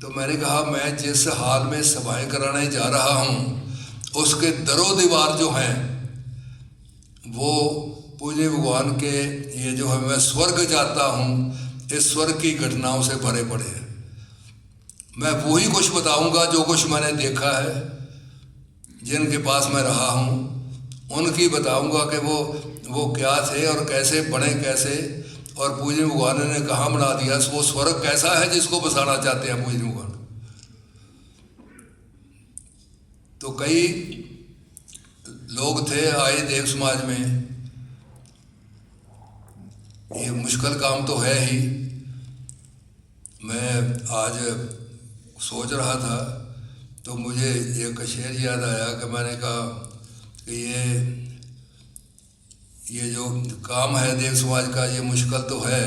तो मैंने कहा मैं जिस हाल में सभाएँ कराने जा रहा हूँ उसके दरो दीवार जो हैं वो पूज्य भगवान के ये जो है मैं स्वर्ग जाता हूँ, इस स्वर्ग की घटनाओं से भरे पड़े हैं। मैं वही कुछ बताऊंगा जो कुछ मैंने देखा है, जिनके पास मैं रहा हूँ उनकी बताऊंगा कि वो क्या थे और कैसे बने कैसे, और पूज्य भगवान ने कहाँ बना दिया, वो स्वर्ग कैसा है जिसको बसाना चाहते हैं पूज्य भगवान। तो कई लोग थे आए देव समाज में। ये मुश्किल काम तो है ही। मैं आज सोच रहा था तो मुझे एक शेर याद आया कि मैंने कहा कि ये जो काम है देव समाज का ये मुश्किल तो है,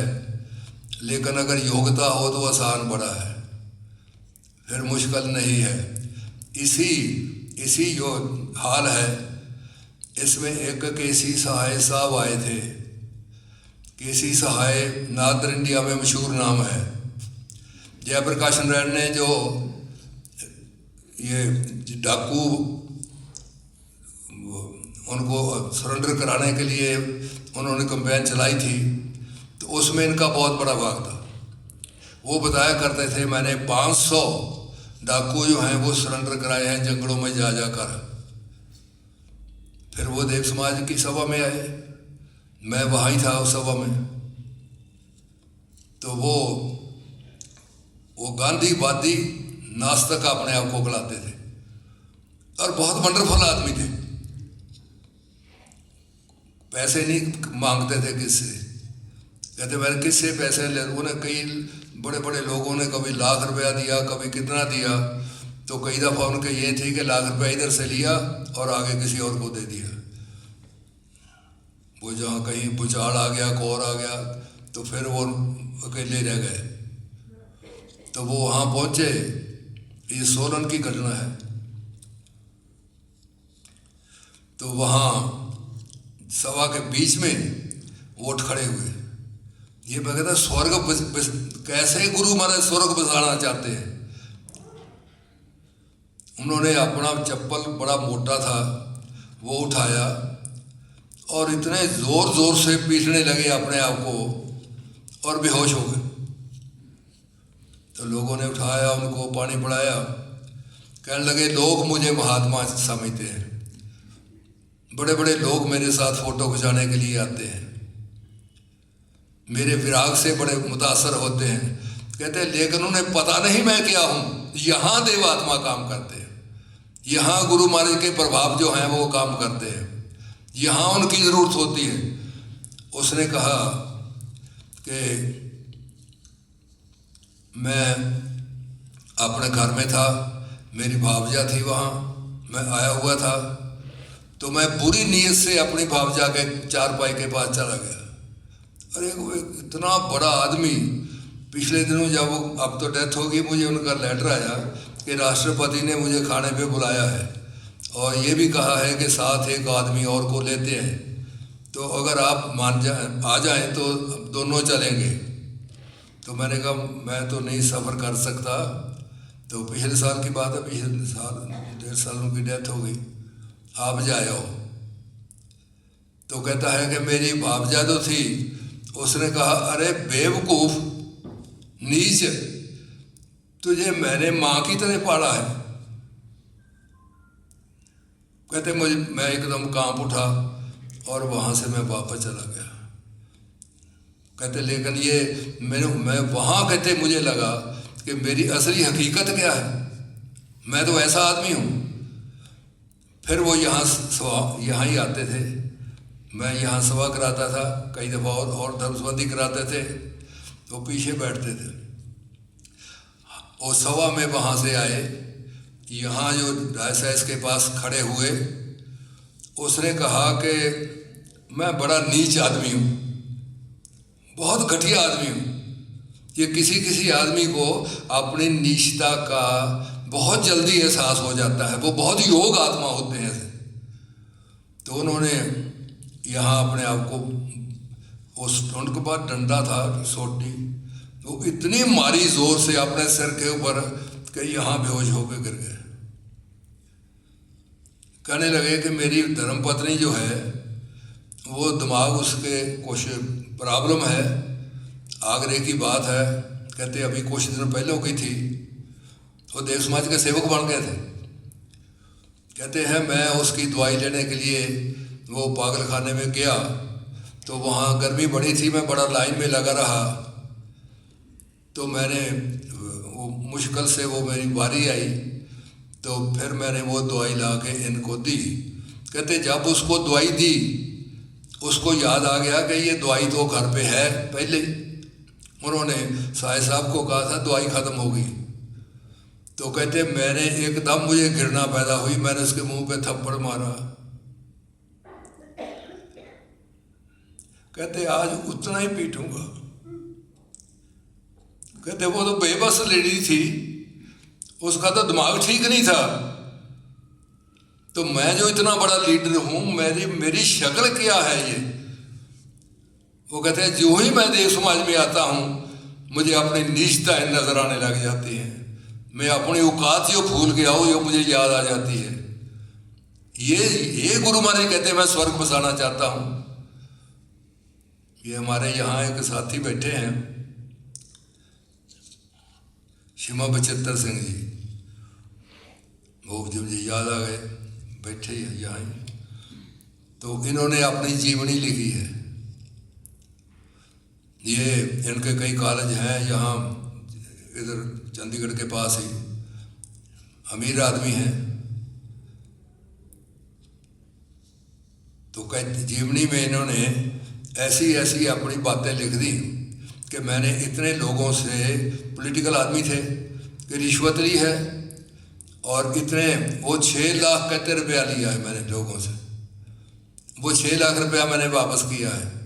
लेकिन अगर योग्यता हो तो आसान बड़ा है, फिर मुश्किल नहीं है। इसी जो हाल है इसमें एक केसी सहाय साहब आए थे। केसी सहाय नादर इंडिया में मशहूर नाम है। जयप्रकाश नारायण ने जो ये डाकू उनको सरेंडर कराने के लिए उन्होंने कैंपेन चलाई थी, तो उसमें इनका बहुत बड़ा भाग था। वो बताया करते थे मैंने 500 डाकू जो हैं वो सरेंडर कराए हैं जंगलों में जा जाकर। फिर वो देव समाज की सभा में आए, मैं वहाँ ही था उस सभा में। तो वो गांधीवादी नास्तिक अपने आप को कहलाते थे और बहुत वंडरफुल आदमी थे। पैसे नहीं मांगते थे किससे, कहते मैंने किससे पैसे ले। उन्हें कई बड़े बड़े लोगों ने कभी लाख रुपया दिया, कभी कितना दिया। तो कई दफ़ा उनके ये थी कि लाख रुपया इधर से लिया और आगे किसी और को दे दिया। वो जहाँ कहीं भूचाल आ गया, कोहर आ गया, तो फिर वो अकेले रह गए। तो वो वहाँ पहुँचे, ये सोलन की घटना है। तो वहाँ सभा के बीच में वोट खड़े हुए। ये मैं कहता स्वर्ग कैसे गुरु महाराज स्वर्ग बसाना चाहते हैं। उन्होंने अपना चप्पल बड़ा मोटा था वो उठाया और इतने जोर जोर से पीटने लगे अपने आप को और बेहोश हो गए। तो लोगों ने उठाया, उनको पानी पिलाया, कहने लगे लोग मुझे महात्मा समझते हैं, बड़े बड़े लोग मेरे साथ फोटो खिंचाने के लिए आते हैं, मेरे विराग से बड़े मुतासर होते हैं। कहते हैं लेकिन उन्हें पता नहीं मैं क्या हूँ। यहाँ देवात्मा काम करते हैं, यहाँ गुरु महाराज के प्रभाव जो हैं वो काम करते हैं, यहाँ उनकी ज़रूरत होती है। उसने कहा कि मैं अपने घर में था, मेरी भावजा थी वहाँ, मैं आया हुआ था, तो मैं बुरी नीयत से अपनी भावजा के चारपाई के पास चला गया। अरे वो इतना बड़ा आदमी, पिछले दिनों जब वो अब तो डेथ होगी, मुझे उनका लेटर आया कि राष्ट्रपति ने मुझे खाने पे बुलाया है और ये भी कहा है कि साथ एक आदमी और को लेते हैं, तो अगर आप आ जाएं तो दोनों चलेंगे। तो मैंने कहा मैं तो नहीं सफ़र कर सकता। तो पिछले साल की बात है, पिछले साल 1.5 साल उनकी डेथ हो गई, आप जाओ। तो कहता है कि मेरी भावजा जो थी उसने कहा अरे बेवकूफ़ नीच, तुझे मैंने माँ की तरह पाला है। कहते मैं एकदम कांप उठा और वहाँ से मैं वापस चला गया। कहते लेकिन ये मैं वहाँ कहते मुझे लगा कि मेरी असली हकीकत क्या है, मैं तो ऐसा आदमी हूँ। फिर वो यहाँ ही आते थे, मैं यहाँ सभा कराता था, कई दफ़ा और धर्मसंबंधी कराते थे, तो पीछे बैठते थे। और सभा में वहाँ से आए, यहाँ जो डायसाइस के पास खड़े हुए, उसने कहा कि मैं बड़ा नीच आदमी हूँ। बहुत घटिया आदमी हूँ। ये किसी आदमी को अपनी नीचता का बहुत जल्दी एहसास हो जाता है, वो बहुत योग आत्मा होते हैं ऐसे। तो उन्होंने यहाँ अपने आप को, उस उनके पास डंडा था सोटी, वो इतनी मारी जोर से अपने सिर के ऊपर कि यहाँ बेहोश होकर गिर गए। कहने लगे कि मेरी धर्मपत्नी जो है वो दिमाग उसके कुछ प्रॉब्लम है, आगरे की बात है। कहते अभी कुछ दिन पहले हो गई थी, वो देव समाज के सेवक बन गए थे। कहते हैं मैं उसकी दवाई लेने के लिए वो पागल खाने में गया, तो वहाँ गर्मी बड़ी थी, मैं बड़ा लाइन में लगा रहा। तो मैंने वो मुश्किल से वो मेरी बारी आई, तो फिर मैंने वो दवाई ला के इनको दी। कहते जब उसको दवाई दी, उसको याद आ गया कि ये दवाई तो घर पे है पहले। उन्होंने साहिब साहब को कहा था दवाई ख़त्म हो गई। तो कहते मैंने एकदम मुझे घृणा पैदा हुई, मैंने उसके मुंह पे थप्पड़ मारा। कहते आज उतना ही पीटूंगा। कहते वो तो बेबस लेडी थी, उसका तो दिमाग ठीक नहीं था। तो मैं जो इतना बड़ा लीडर हूं, मेरी शक्ल क्या है ये। वो कहते हैं जो ही मैं देव समाज में आता हूं, मुझे अपनी नीचताएं नजर आने लग जाती हैं। मैं अपनी औकात जो भूल गया हूँ, जो मुझे याद आ जाती है। ये गुरु महाराज कहते हैं मैं स्वर्ग बसाना चाहता हूँ। ये हमारे यहाँ एक साथी बैठे हैं, शिमा बचेतर सिंह जी, वो जब मुझे याद आ गए, बैठे ही यहाँ। तो इन्होंने अपनी जीवनी लिखी है। ये इनके कई कॉलेज हैं यहाँ, इधर चंडीगढ़ के पास ही, अमीर आदमी हैं। तो कहते जीवनी में इन्होंने ऐसी अपनी बातें लिख दी कि मैंने इतने लोगों से, पॉलिटिकल आदमी थे, कि रिश्वत ली है, और इतने वो 6 लाख कहते रुपया लिया है मैंने लोगों से, वो 6 लाख रुपया मैंने वापस किया है।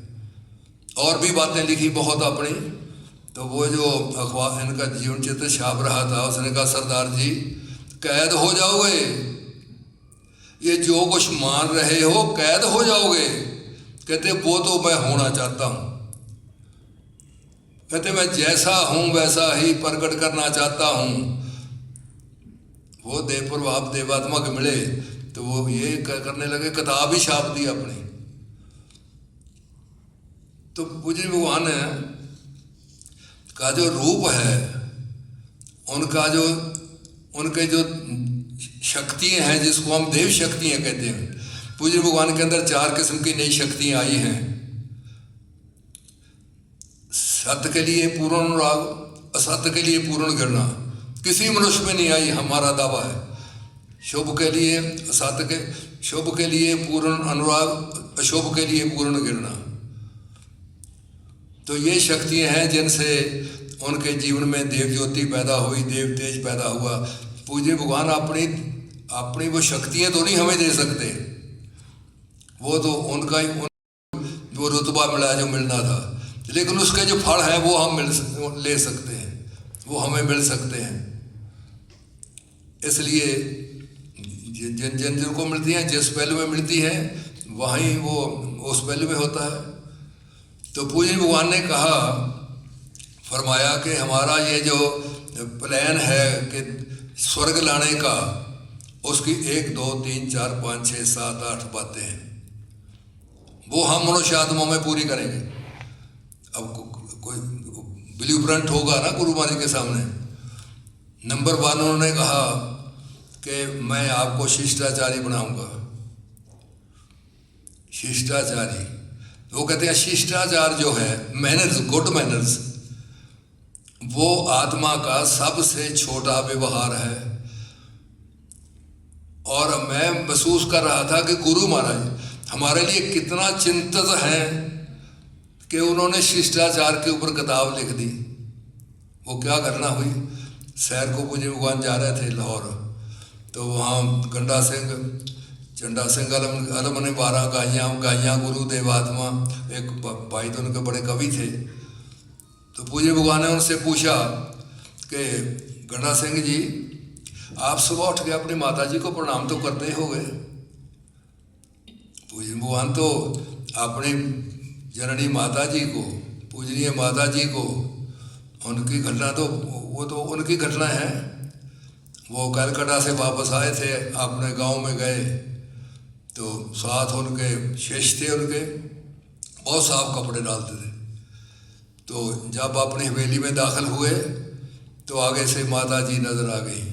और भी बातें लिखी बहुत अपनी। तो वो जो अखबार इनका जीवन चित्र छाप रहा था, उसने कहा सरदार जी कैद हो जाओगे, ये जो कुछ मान रहे हो कैद हो जाओगे। कहते वो तो मैं होना चाहता हूँ। कहते मैं जैसा हूँ वैसा ही प्रकट करना चाहता हूँ। वो देव प्रभाव देवात्मा के मिले तो वो ये करने लगे, किताब ही छाप दी अपनी। तो पूज्य भगवान का जो रूप है, उनके जो शक्तियाँ हैं, जिसको हम देव शक्तियाँ कहते हैं, पूज्य भगवान के अंदर 4 किस्म की नई शक्तियाँ आई हैं। सत्य के लिए पूर्ण अनुराग, असत्य के लिए पूर्ण घृणा, किसी मनुष्य में नहीं आई, हमारा दावा है। शुभ के लिए असत्य के, शुभ के लिए पूर्ण अनुराग, अशुभ के लिए पूर्ण घृणा। तो ये शक्तियाँ हैं जिनसे उनके जीवन में देव ज्योति पैदा हुई, देव तेज पैदा हुआ। पूज्य भगवान अपनी वो शक्तियाँ तो नहीं हमें दे सकते, वो तो उनका ही वो रुतबा मिला जो मिलना था, लेकिन उसके जो फल हैं वो हम ले सकते हैं, वो हमें मिल सकते हैं। इसलिए जिनको मिलती हैं, जिस पहलू में मिलती हैं वहीं वो उस पहलू में होता है। तो पूज्य भगवान ने कहा, फरमाया कि हमारा ये जो प्लान है कि स्वर्ग लाने का, उसकी 1 2 3 4 5 6 7 8 बातें हैं, वो हम मनुष्य आत्माओं में पूरी करेंगे। अब कोई ब्लू प्रिंट होगा ना गुरु महाराज के सामने। नंबर 1 उन्होंने कहा कि मैं आपको शिष्टाचारी बनाऊंगा। शिष्टाचारी, वो कहते हैं शिष्टाचार जो है, मैनर्स, गुड मैनर्स, वो आत्मा का सबसे छोटा व्यवहार है। और मैं महसूस कर रहा था कि गुरु महाराज हमारे लिए कितना चिंतित हैं कि उन्होंने शिष्टाचार के ऊपर किताब लिख दी। वो क्या घटना हुई, शहर को पूज्य भगवान जा रहे थे लाहौर, तो वहाँ गंडा सिंह चंडा सिंह अलम ने 12 गाइयाँ गुरु देवात्मा, एक भाई तो उनके बड़े कवि थे। तो पूज्य भगवान ने उनसे पूछा कि गंडा सिंह जी, आप सुबह उठ के अपनी माता जी को प्रणाम तो करते ही हो गए। पूज्य भगवान तो अपनी जननी माता जी को, पूजनीय माता जी को, उनकी घटना तो वो तो उनकी घटना है। वो कलकत्ता से वापस आए थे, अपने गांव में गए तो साथ उनके शिष्य थे, उनके बहुत साफ कपड़े डालते थे। तो जब अपनी हवेली में दाखिल हुए तो आगे से माता जी नजर आ गई।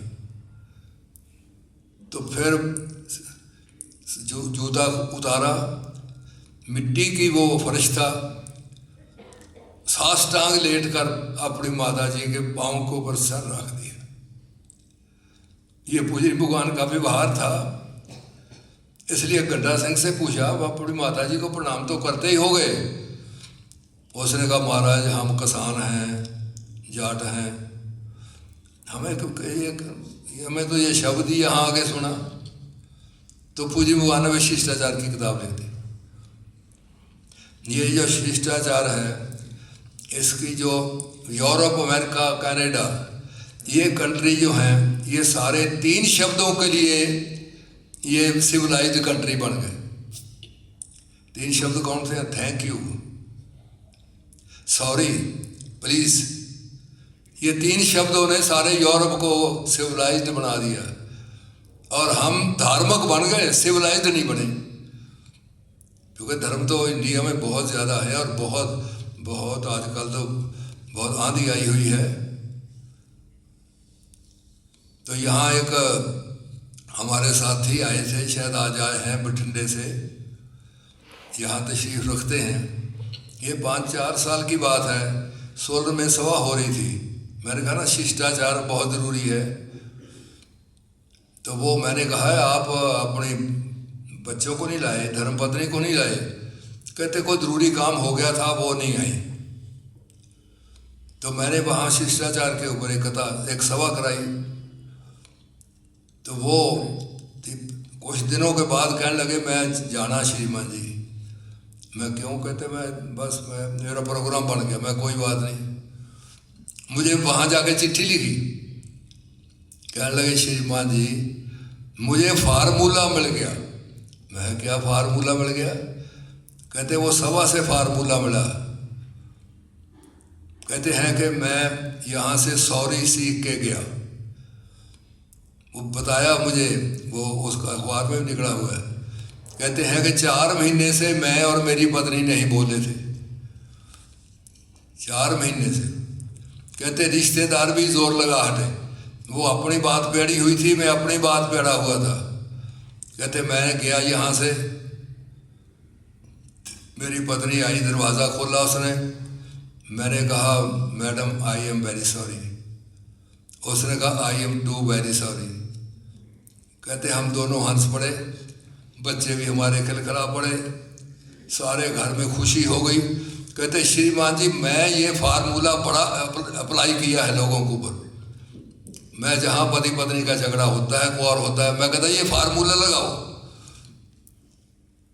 तो फिर जो जूता उतारा, मिट्टी की वो फर्श था, साष्टांग लेट कर अपनी माता जी के पाँव के ऊपर सर रख दिया। ये पूज्य भगवान का व्यवहार था। इसलिए गंडा सिंह से पूछा, आप अपनी माता जी को प्रणाम तो करते ही हो गए। उसने कहा, महाराज हम किसान हैं, जाट हैं, हमें तो ये शब्द ही यहाँ आगे सुना। तो पूज्य भगवान ने शिष्टाचार की किताब लिख दी। ये जो शिष्टाचार है, इसकी जो यूरोप, अमेरिका, कनाडा, ये कंट्री जो हैं, ये सारे 3 शब्दों के लिए ये सिविलाइज्ड कंट्री बन गए। 3 शब्द कौन से हैं? Thank you, sorry, please. ये 3 शब्दों ने सारे यूरोप को सिविलाइज्ड बना दिया। और हम धार्मिक बन गए, सिविलाइज्ड नहीं बने। क्योंकि धर्म तो इंडिया में बहुत ज़्यादा है और बहुत आजकल तो बहुत आंधी आई हुई है। तो यहाँ एक हमारे साथी आए थे, शायद आज आए हैं बठिंडे से, यहाँ तशरीफ रखते हैं। ये 5-4 साल की बात है, सोलर में सभा हो रही थी। मैंने कहा ना, शिष्टाचार बहुत ज़रूरी है। तो वो मैंने कहा है, आप अपने बच्चों को नहीं लाए, धर्मपत्नी को नहीं लाए? कहते कोई ज़रूरी काम हो गया था, वो नहीं आई। तो मैंने वहाँ शिष्टाचार के ऊपर एक सभा कराई। तो वो कुछ दिनों के बाद कहने लगे, मैं जाना श्रीमान जी। मैं क्यों? कहते मेरा प्रोग्राम बन गया, मैं कोई बात नहीं। मुझे वहाँ जाके चिट्ठी लिखी, कहने लगे श्रीमान जी मुझे फार्मूला मिल गया। मैं क्या फार्मूला मिल गया? कहते वो सभा से फार्मूला मिला। कहते हैं कि मैं यहाँ से सॉरी सीख के गया। वो बताया मुझे, वो उसका अखबार में भी निकला हुआ है। कहते हैं कि 4 महीने से मैं और मेरी पत्नी नहीं बोले थे, 4 महीने से। कहते रिश्तेदार भी जोर लगा हटे, वो अपनी बात पे अड़ी हुई थी, मैं अपनी बात पे अड़ा हुआ था। कहते मैं गया यहाँ से, मेरी पत्नी आई, दरवाज़ा खोला उसने। मैंने कहा madam I am very sorry. उसने कहा I am too very sorry. कहते हम दोनों हंस पड़े, बच्चे भी हमारे खिलखिला पड़े, सारे घर में खुशी हो गई। कहते श्रीमान जी मैं ये फार्मूला बड़ा अप्लाई किया है लोगों के ऊपर। मैं जहाँ पति पत्नी का झगड़ा होता है, कुआर होता है, मैं कहता ये फार्मूला लगाओ,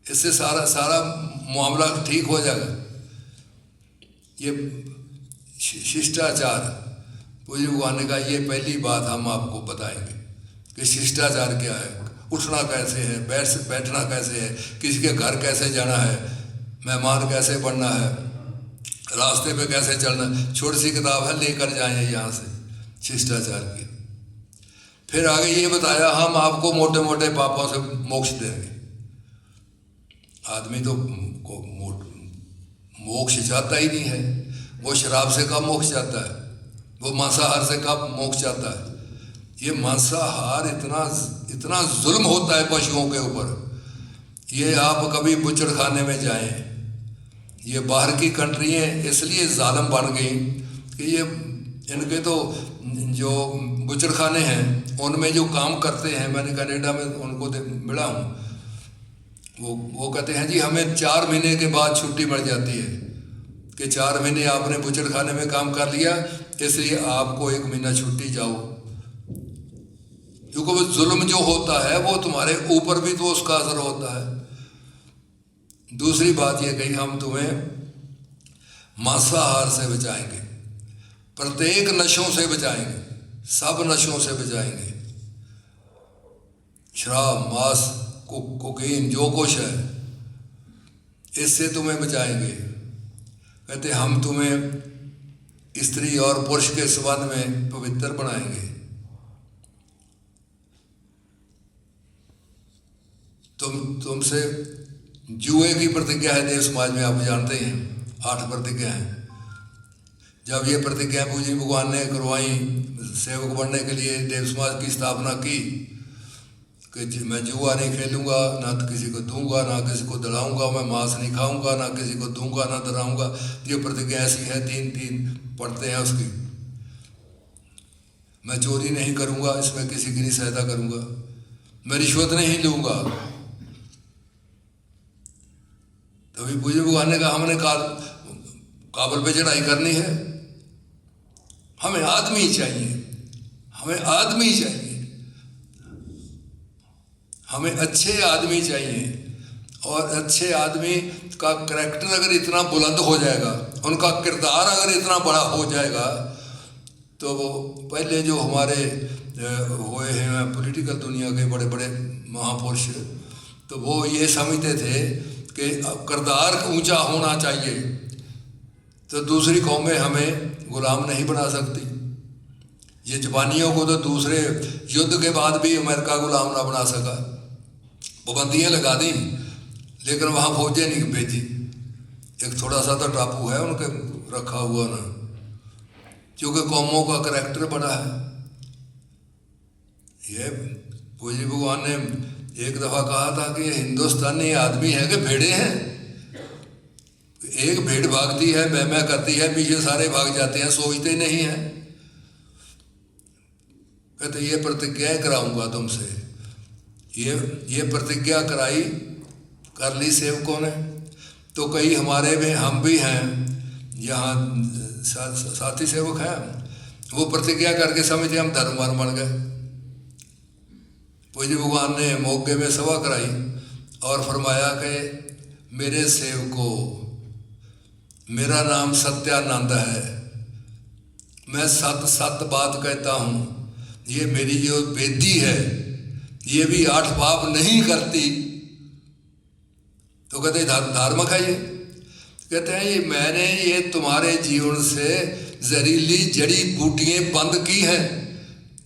इससे सारा मामला ठीक हो जाएगा। ये शिष्टाचार, पूज्य भगवान ने कहा ये पहली बात हम आपको बताएंगे कि शिष्टाचार क्या है, उठना कैसे है, बैठना कैसे है, किसी के घर कैसे जाना है, मेहमान कैसे बनना है, रास्ते पे कैसे चलना। छोटी सी किताब है, लेकर जाएं यहाँ से, शिष्टाचार की। फिर आगे ये बताया हम आपको मोटे मोटे पापों से मोक्ष देंगे। आदमी तो मोक्ष चाहता ही नहीं है, वो शराब से कब मोक्ष चाहता है, वो मांसाहार से कब मोक्ष चाहता है। ये मांसाहार इतना जुल्म होता है पशुओं के ऊपर। ये आप कभी बुचड़ खाने में जाएं, ये बाहर की कंट्रियाँ इसलिए जालिम बन गई कि ये इनके तो जो बुचड़ खाने हैं उनमें जो काम करते हैं, मैंने कनाडा में उनको मिला हूँ, वो कहते हैं जी हमें 4 महीने के बाद छुट्टी मिल जाती है कि 4 महीने आपने बुचड़ खाने में काम कर लिया, इसलिए आपको 1 महीना छुट्टी जाओ। क्योंकि वो जुल्म जो होता है वो तुम्हारे ऊपर भी तो उसका असर होता है। दूसरी बात ये कही, हम तुम्हें मांसाहार से बचाएंगे, प्रत्येक नशों से बचाएंगे, सब नशों से बचाएंगे। शराब, मांस, कोकीन, जो कुछ है, इससे तुम्हें बचाएंगे। कहते हम तुम्हें स्त्री और पुरुष के संबंध में पवित्र बनाएंगे। तुमसे जुए की प्रतिज्ञा है देव समाज में, आप जानते हैं 8 प्रतिज्ञा हैं। जब ये प्रतिज्ञा पूज्य भगवान ने करवाई सेवक बनने के लिए, देव समाज की स्थापना की कि मैं जुआ नहीं खेलूंगा, ना तो किसी को दूंगा, ना किसी को दड़ाऊंगा, मैं मांस नहीं खाऊंगा, ना किसी को दूंगा, ना दड़ाऊंगा। ये प्रतिज्ञा ऐसी है, 3 पढ़ते हैं उसकी। मैं चोरी नहीं करूंगा, इसमें किसी की नहीं सहायता करूंगा, मैं रिश्वत नहीं लूंगा। तभी पूज्य भगवान ने कहा हमने काबल पे चढ़ाई करनी है, हमें आदमी चाहिए, हमें आदमी चाहिए, हमें अच्छे आदमी चाहिए। और अच्छे आदमी का करैक्टर अगर इतना बुलंद हो जाएगा, उनका किरदार अगर इतना बड़ा हो जाएगा, तो वो पहले जो हमारे हुए हैं पॉलिटिकल दुनिया के बड़े बड़े महापुरुष, तो वो ये समझते थे कि किरदार ऊंचा होना चाहिए तो दूसरी कौमें हमें गुलाम नहीं बना सकती। ये जापानियों को तो दूसरे युद्ध के बाद भी अमेरिका गुलाम ना बना सका, पाबंदियाँ लगा दी, लेकिन वहाँ फौजें नहीं भेजी। एक थोड़ा सा तो टापू है उनके रखा हुआ ना, क्योंकि कौमों का करैक्टर बड़ा है। ये पूज्य भगवान ने एक दफ़ा कहा था कि ये हिंदुस्तानी आदमी है कि भेड़े हैं। एक भेड़ भागती है, मैं करती है, पीछे सारे भाग जाते हैं, सोचते नहीं हैं। कहते ये प्रतिज्ञा कराऊंगा तुमसे। ये प्रतिज्ञा कराई, कर ली सेवकों ने। तो कई हमारे में हम भी हैं, यहाँ साथी सेवक हैं, वो प्रतिज्ञा करके समझे हम धर्मवान बन गए। पूज्य भगवान ने मौके में सभा कराई और फरमाया कि मेरे सेवकों, मेरा नाम सत्यानंद है, मैं सत बात कहता हूँ। ये मेरी जो बेदी है ये भी 8 पाप नहीं करती। तो कहते धार्मिक है ये। कहते हैं ये मैंने ये तुम्हारे जीवन से जहरीली जड़ी बूटियाँ बंद की हैं,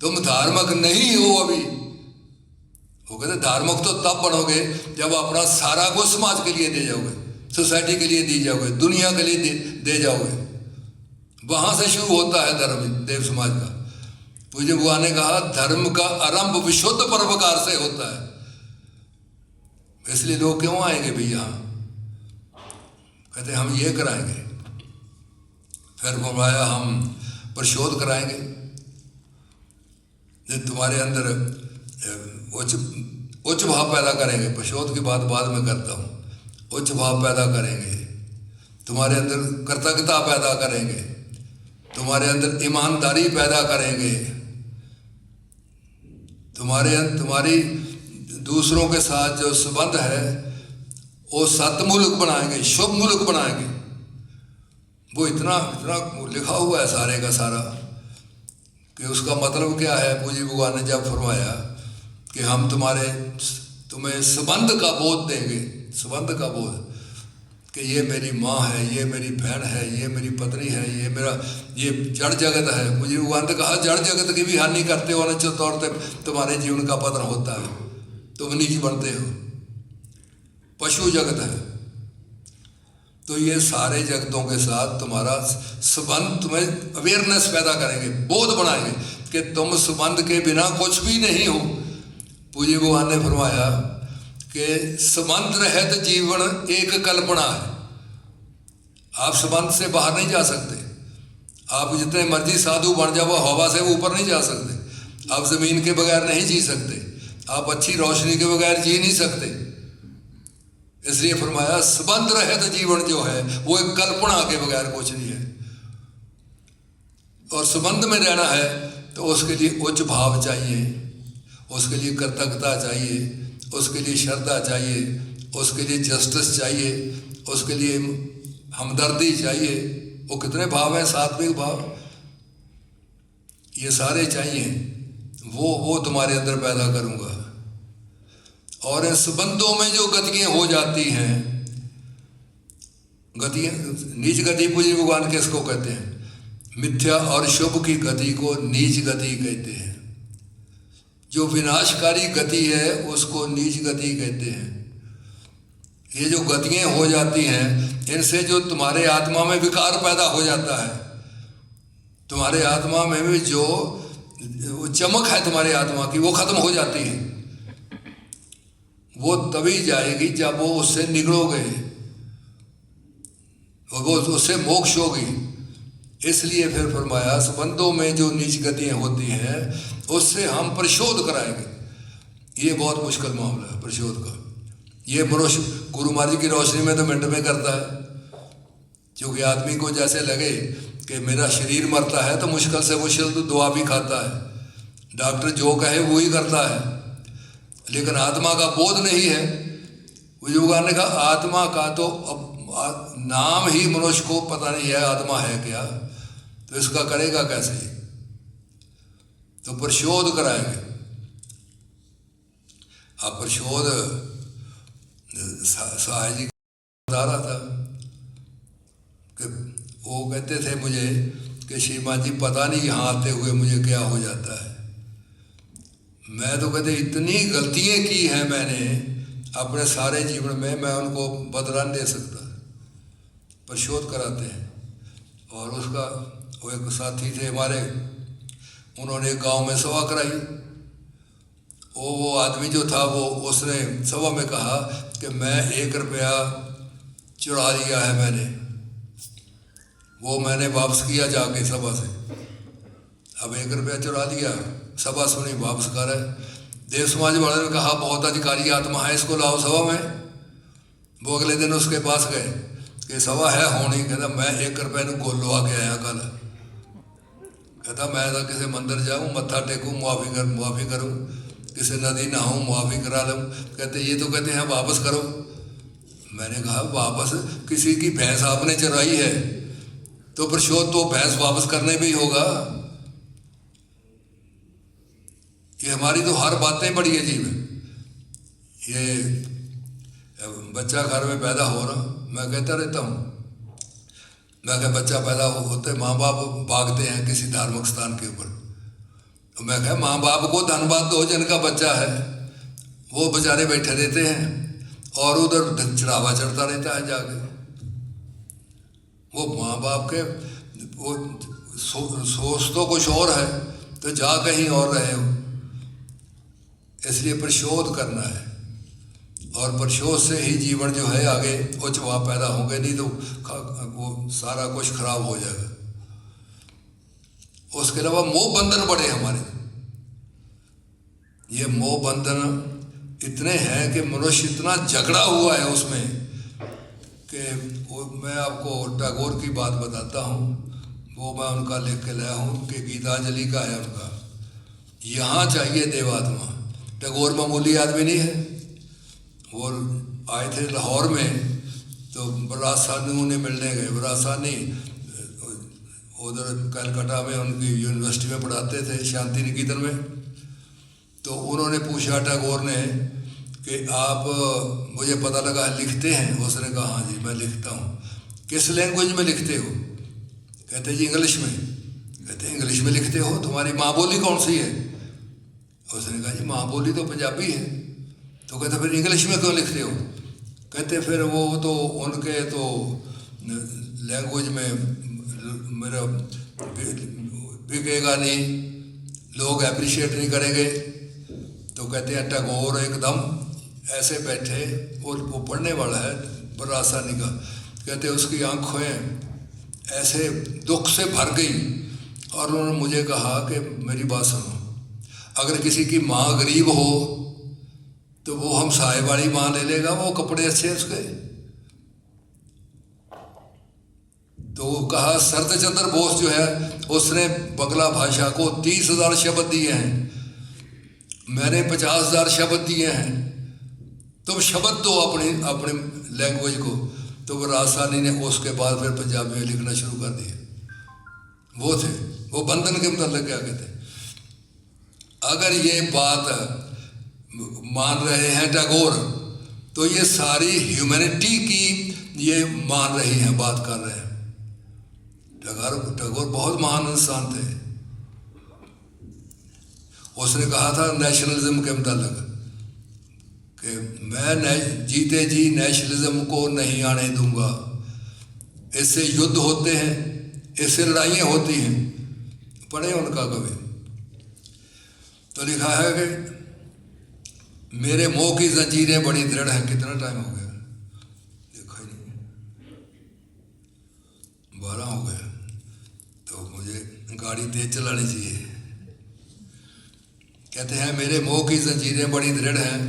तुम धार्मिक नहीं हो अभी। वो कहते धार्मिक तो तब बनोगे जब अपना सारा कुछ समाज के लिए दे जाओगे, सोसाइटी के लिए दी जाओगे, दुनिया के लिए दे जाओगे। वहाँ से शुरू होता है धर्म, देव समाज का। पूज्य भगवान ने कहा धर्म का आरंभ विशुद्ध परोपकार से होता है। इसलिए लोग क्यों आएंगे भैया? कहते हम ये कराएंगे, फिर फरमाया हम परिशोध कराएंगे। तुम्हारे अंदर उच्च भाव पैदा करेंगे। परिशोध की बात बाद में करता हूँ। उच्च भाव पैदा करेंगे, तुम्हारे अंदर कृतज्ञता पैदा करेंगे, तुम्हारे अंदर ईमानदारी पैदा करेंगे, तुम्हारी दूसरों के साथ जो संबंध है वो सतमुल्क बनाएंगे, शुभ मुल्क बनाएंगे। वो इतना लिखा हुआ है सारे का सारा कि उसका मतलब क्या है। पूज्य भगवान ने जब फरमाया कि हम तुम्हें संबंध का बोध देंगे, संबंध का बोध कि ये मेरी माँ है, ये मेरी बहन है, ये मेरी पत्नी है, ये जड़ जगत है। मुझे भगवान ने कहा जड़ जगत की भी हानि करते हो, निश्चित तौर पर तुम्हारे जीवन का पतन होता है, तुम नीच बनते हो। पशु जगत है, तो ये सारे जगतों के साथ तुम्हारा संबंध, तुम्हें अवेयरनेस पैदा करेंगे, बोध बनाएंगे कि तुम संबंध के बिना कुछ भी नहीं हो। पूज्य भगवान ने फरमाया कि संबंध रहित जीवन एक कल्पना है। आप संबंध से बाहर नहीं जा सकते। आप जितने मर्जी साधु बन जाओ, हवा से ऊपर नहीं जा सकते। आप जमीन के बगैर नहीं जी सकते। आप अच्छी रोशनी के बगैर जी नहीं सकते। इसलिए फरमाया संबंध रहित जीवन जो है वो एक कल्पना के बगैर कुछ नहीं है। और संबंध में रहना है तो उसके लिए उच्च भाव चाहिए। उसके लिए कृतज्ञता चाहिए, उसके लिए श्रद्धा चाहिए, उसके लिए जस्टिस चाहिए, उसके लिए हमदर्दी चाहिए। वो कितने भाव हैं, सात्विक भाव, ये सारे चाहिए। वो तुम्हारे अंदर पैदा करूँगा। और इन संबंधों में जो गतियाँ हो जाती हैं, गतियाँ, नीच गति पूज्य भगवान किसको कहते हैं? मिथ्या और शुभ की गति को नीच गति कहते हैं। जो विनाशकारी गति है उसको नीच गति कहते हैं। ये जो गतियाँ हो जाती हैं, इनसे जो तुम्हारे आत्मा में विकार पैदा हो जाता है, तुम्हारे आत्मा में भी जो चमक है तुम्हारी आत्मा की, वो खत्म हो जाती है। वो तभी जाएगी जब वो उससे निकलोगे, वो उससे मोक्ष होगी। इसलिए फिर फरमाया संबंधों में जो नीच गतियाँ होती हैं उससे हम परिशोध कराएंगे। ये बहुत मुश्किल मामला है परिशोध का। ये मनुष्य गुरु महाराज की रोशनी में तो मिनट में करता है, क्योंकि आदमी को जैसे लगे कि मेरा शरीर मरता है तो मुश्किल से मुश्किल तो दुआ भी खाता है, डॉक्टर जो कहे वो ही करता है, लेकिन आत्मा का बोध नहीं है। बुजुर्गों ने कहा आत्मा का तो अब नाम ही मनुष्य को पता नहीं है आत्मा है क्या, तो इसका करेगा कैसे? तो परिशोध कराएंगे। अब परिशोध साहब जी बता रहा था कि वो कहते थे मुझे कि श्रीमान जी पता नहीं यहाँ आते हुए मुझे क्या हो जाता है। मैं तो कहते इतनी गलतियाँ की हैं मैंने अपने सारे जीवन में, मैं उनको बदला नहीं दे सकता। परिशोध कराते हैं। और उसका वो एक साथी थे हमारे, उन्होंने गांव में सभा कराई। वो आदमी जो था वो उसने सभा में कहा कि मैं 1 रुपया चुरा लिया है मैंने, वो मैंने वापस किया जाके सभा से। अब 1 रुपया चुरा लिया, सभा सुनी, वापस कर है। देव समाज वाले ने कहा बहुत अधिकारी आत्मा है, इसको लाओ सभा में। वो अगले दिन उसके पास गए कि सभा है होनी। कहता मैं 1 रुपये को गोल लवा के आया कल। कहता मैं तो किसी मंदिर जाऊँ, मत्था टेकूँ, मुआफ़ी करूँ, किसी नदी नहाऊँ, मुआफ़ी करा लूँ। कहते ये तो कहते हैं वापस करो। मैंने कहा वापस, किसी की भैंस आपने चराई है तो परिशोध तो भैंस वापस करने भी होगा। ये हमारी तो हर बातें बड़ी अजीब है। ये बच्चा घर में पैदा हो रहा, मैं कहता रहता हूँ, मैं कहा बच्चा पैदा होते माँ बाप भागते हैं किसी धार्मिक स्थान के ऊपर, तो मैं कहा माँ बाप को धन्यवाद दो जिनका बच्चा है, वो बेचारे बैठे रहते हैं और उधर चढ़ावा चढ़ता रहता है जाके। वो माँ बाप के वो सोच तो कुछ और है, तो जा कहीं और रहे हो। इसलिए परिशोध करना है, और परिशोध से ही जीवन जो है आगे उच्च भाव पैदा होंगे, नहीं तो वो सारा कुछ खराब हो जाएगा। उसके अलावा मोह बंधन बड़े हमारे, ये मोह बंधन इतने हैं कि मनुष्य इतना झगड़ा हुआ है उसमें कि वो मैं आपको टैगोर की बात बताता हूँ। वो मैं उनका लिख के लाया हूँ कि गीतांजलि का है उनका, यहाँ चाहिए देवात्मा। टैगोर मामूली आदमी नहीं है। वो आए थे लाहौर में, तो बराज साहनी ने मिलने गए। बराज साहनी उधर कलकत्ता में उनकी यूनिवर्सिटी में पढ़ाते थे, शांति निकेतन में। तो उन्होंने पूछा टैगोर ने कि आप, मुझे पता लगा लिखते हैं। उसने कहा हाँ जी मैं लिखता हूँ। किस लैंग्वेज में लिखते हो? कहते जी इंग्लिश में। कहते इंग्लिश में लिखते हो, तुम्हारी माँ बोली कौन सी है? उसने कहा जी माँ बोली तो पंजाबी है। तो कहते फिर इंग्लिश में क्यों लिखते हो? कहते फिर वो तो उनके तो लैंग्वेज में मेरा बिकेगा नहीं, लोग अप्रिशिएट नहीं करेंगे। तो कहते हैं टैगोर एकदम ऐसे बैठे, और वो पढ़ने वाला है बराज साहनी का। कहते उसकी आंखें ऐसे दुख से भर गई, और उन्होंने मुझे कहा कि मेरी बात सुनो, अगर किसी की माँ गरीब हो तो वो हम साय वाली माँ ले लेगा, वो कपड़े अच्छे उसके। तो वो कहा शरत चंद्र बोस जो है उसने बंगला भाषा को 30,000 शब्द दिए हैं, मैंने 50,000 शब्द दिए हैं, तुम शब्द दो अपने अपने लैंग्वेज को। तो वो राजस्थानी ने उसके बाद फिर पंजाबी में लिखना शुरू कर दिया। वो थे, वो बंधन के मतलब क्या कहते। अगर ये बात मान रहे हैं टैगोर, तो ये सारी ह्यूमैनिटी की ये मान रही हैं, बात कर रहे हैं। टैगोर बहुत महान इंसान थे। उसने कहा था नेशनलिज्म के मतलब कि मैं जीते जी नेशनलिज्म को नहीं आने दूंगा, इससे युद्ध होते हैं, इससे लड़ाइयाँ होती हैं। पढ़े उनका कवि तो लिखा है कि मेरे मोह की जंजीरें बड़ी दृढ़ हैं। कितना टाइम हो गया देखा ही नहीं, 12 हो गया। तो मुझे गाड़ी तेज चलानी चाहिए। कहते हैं मेरे मोह की जंजीरें बड़ी दृढ़ हैं,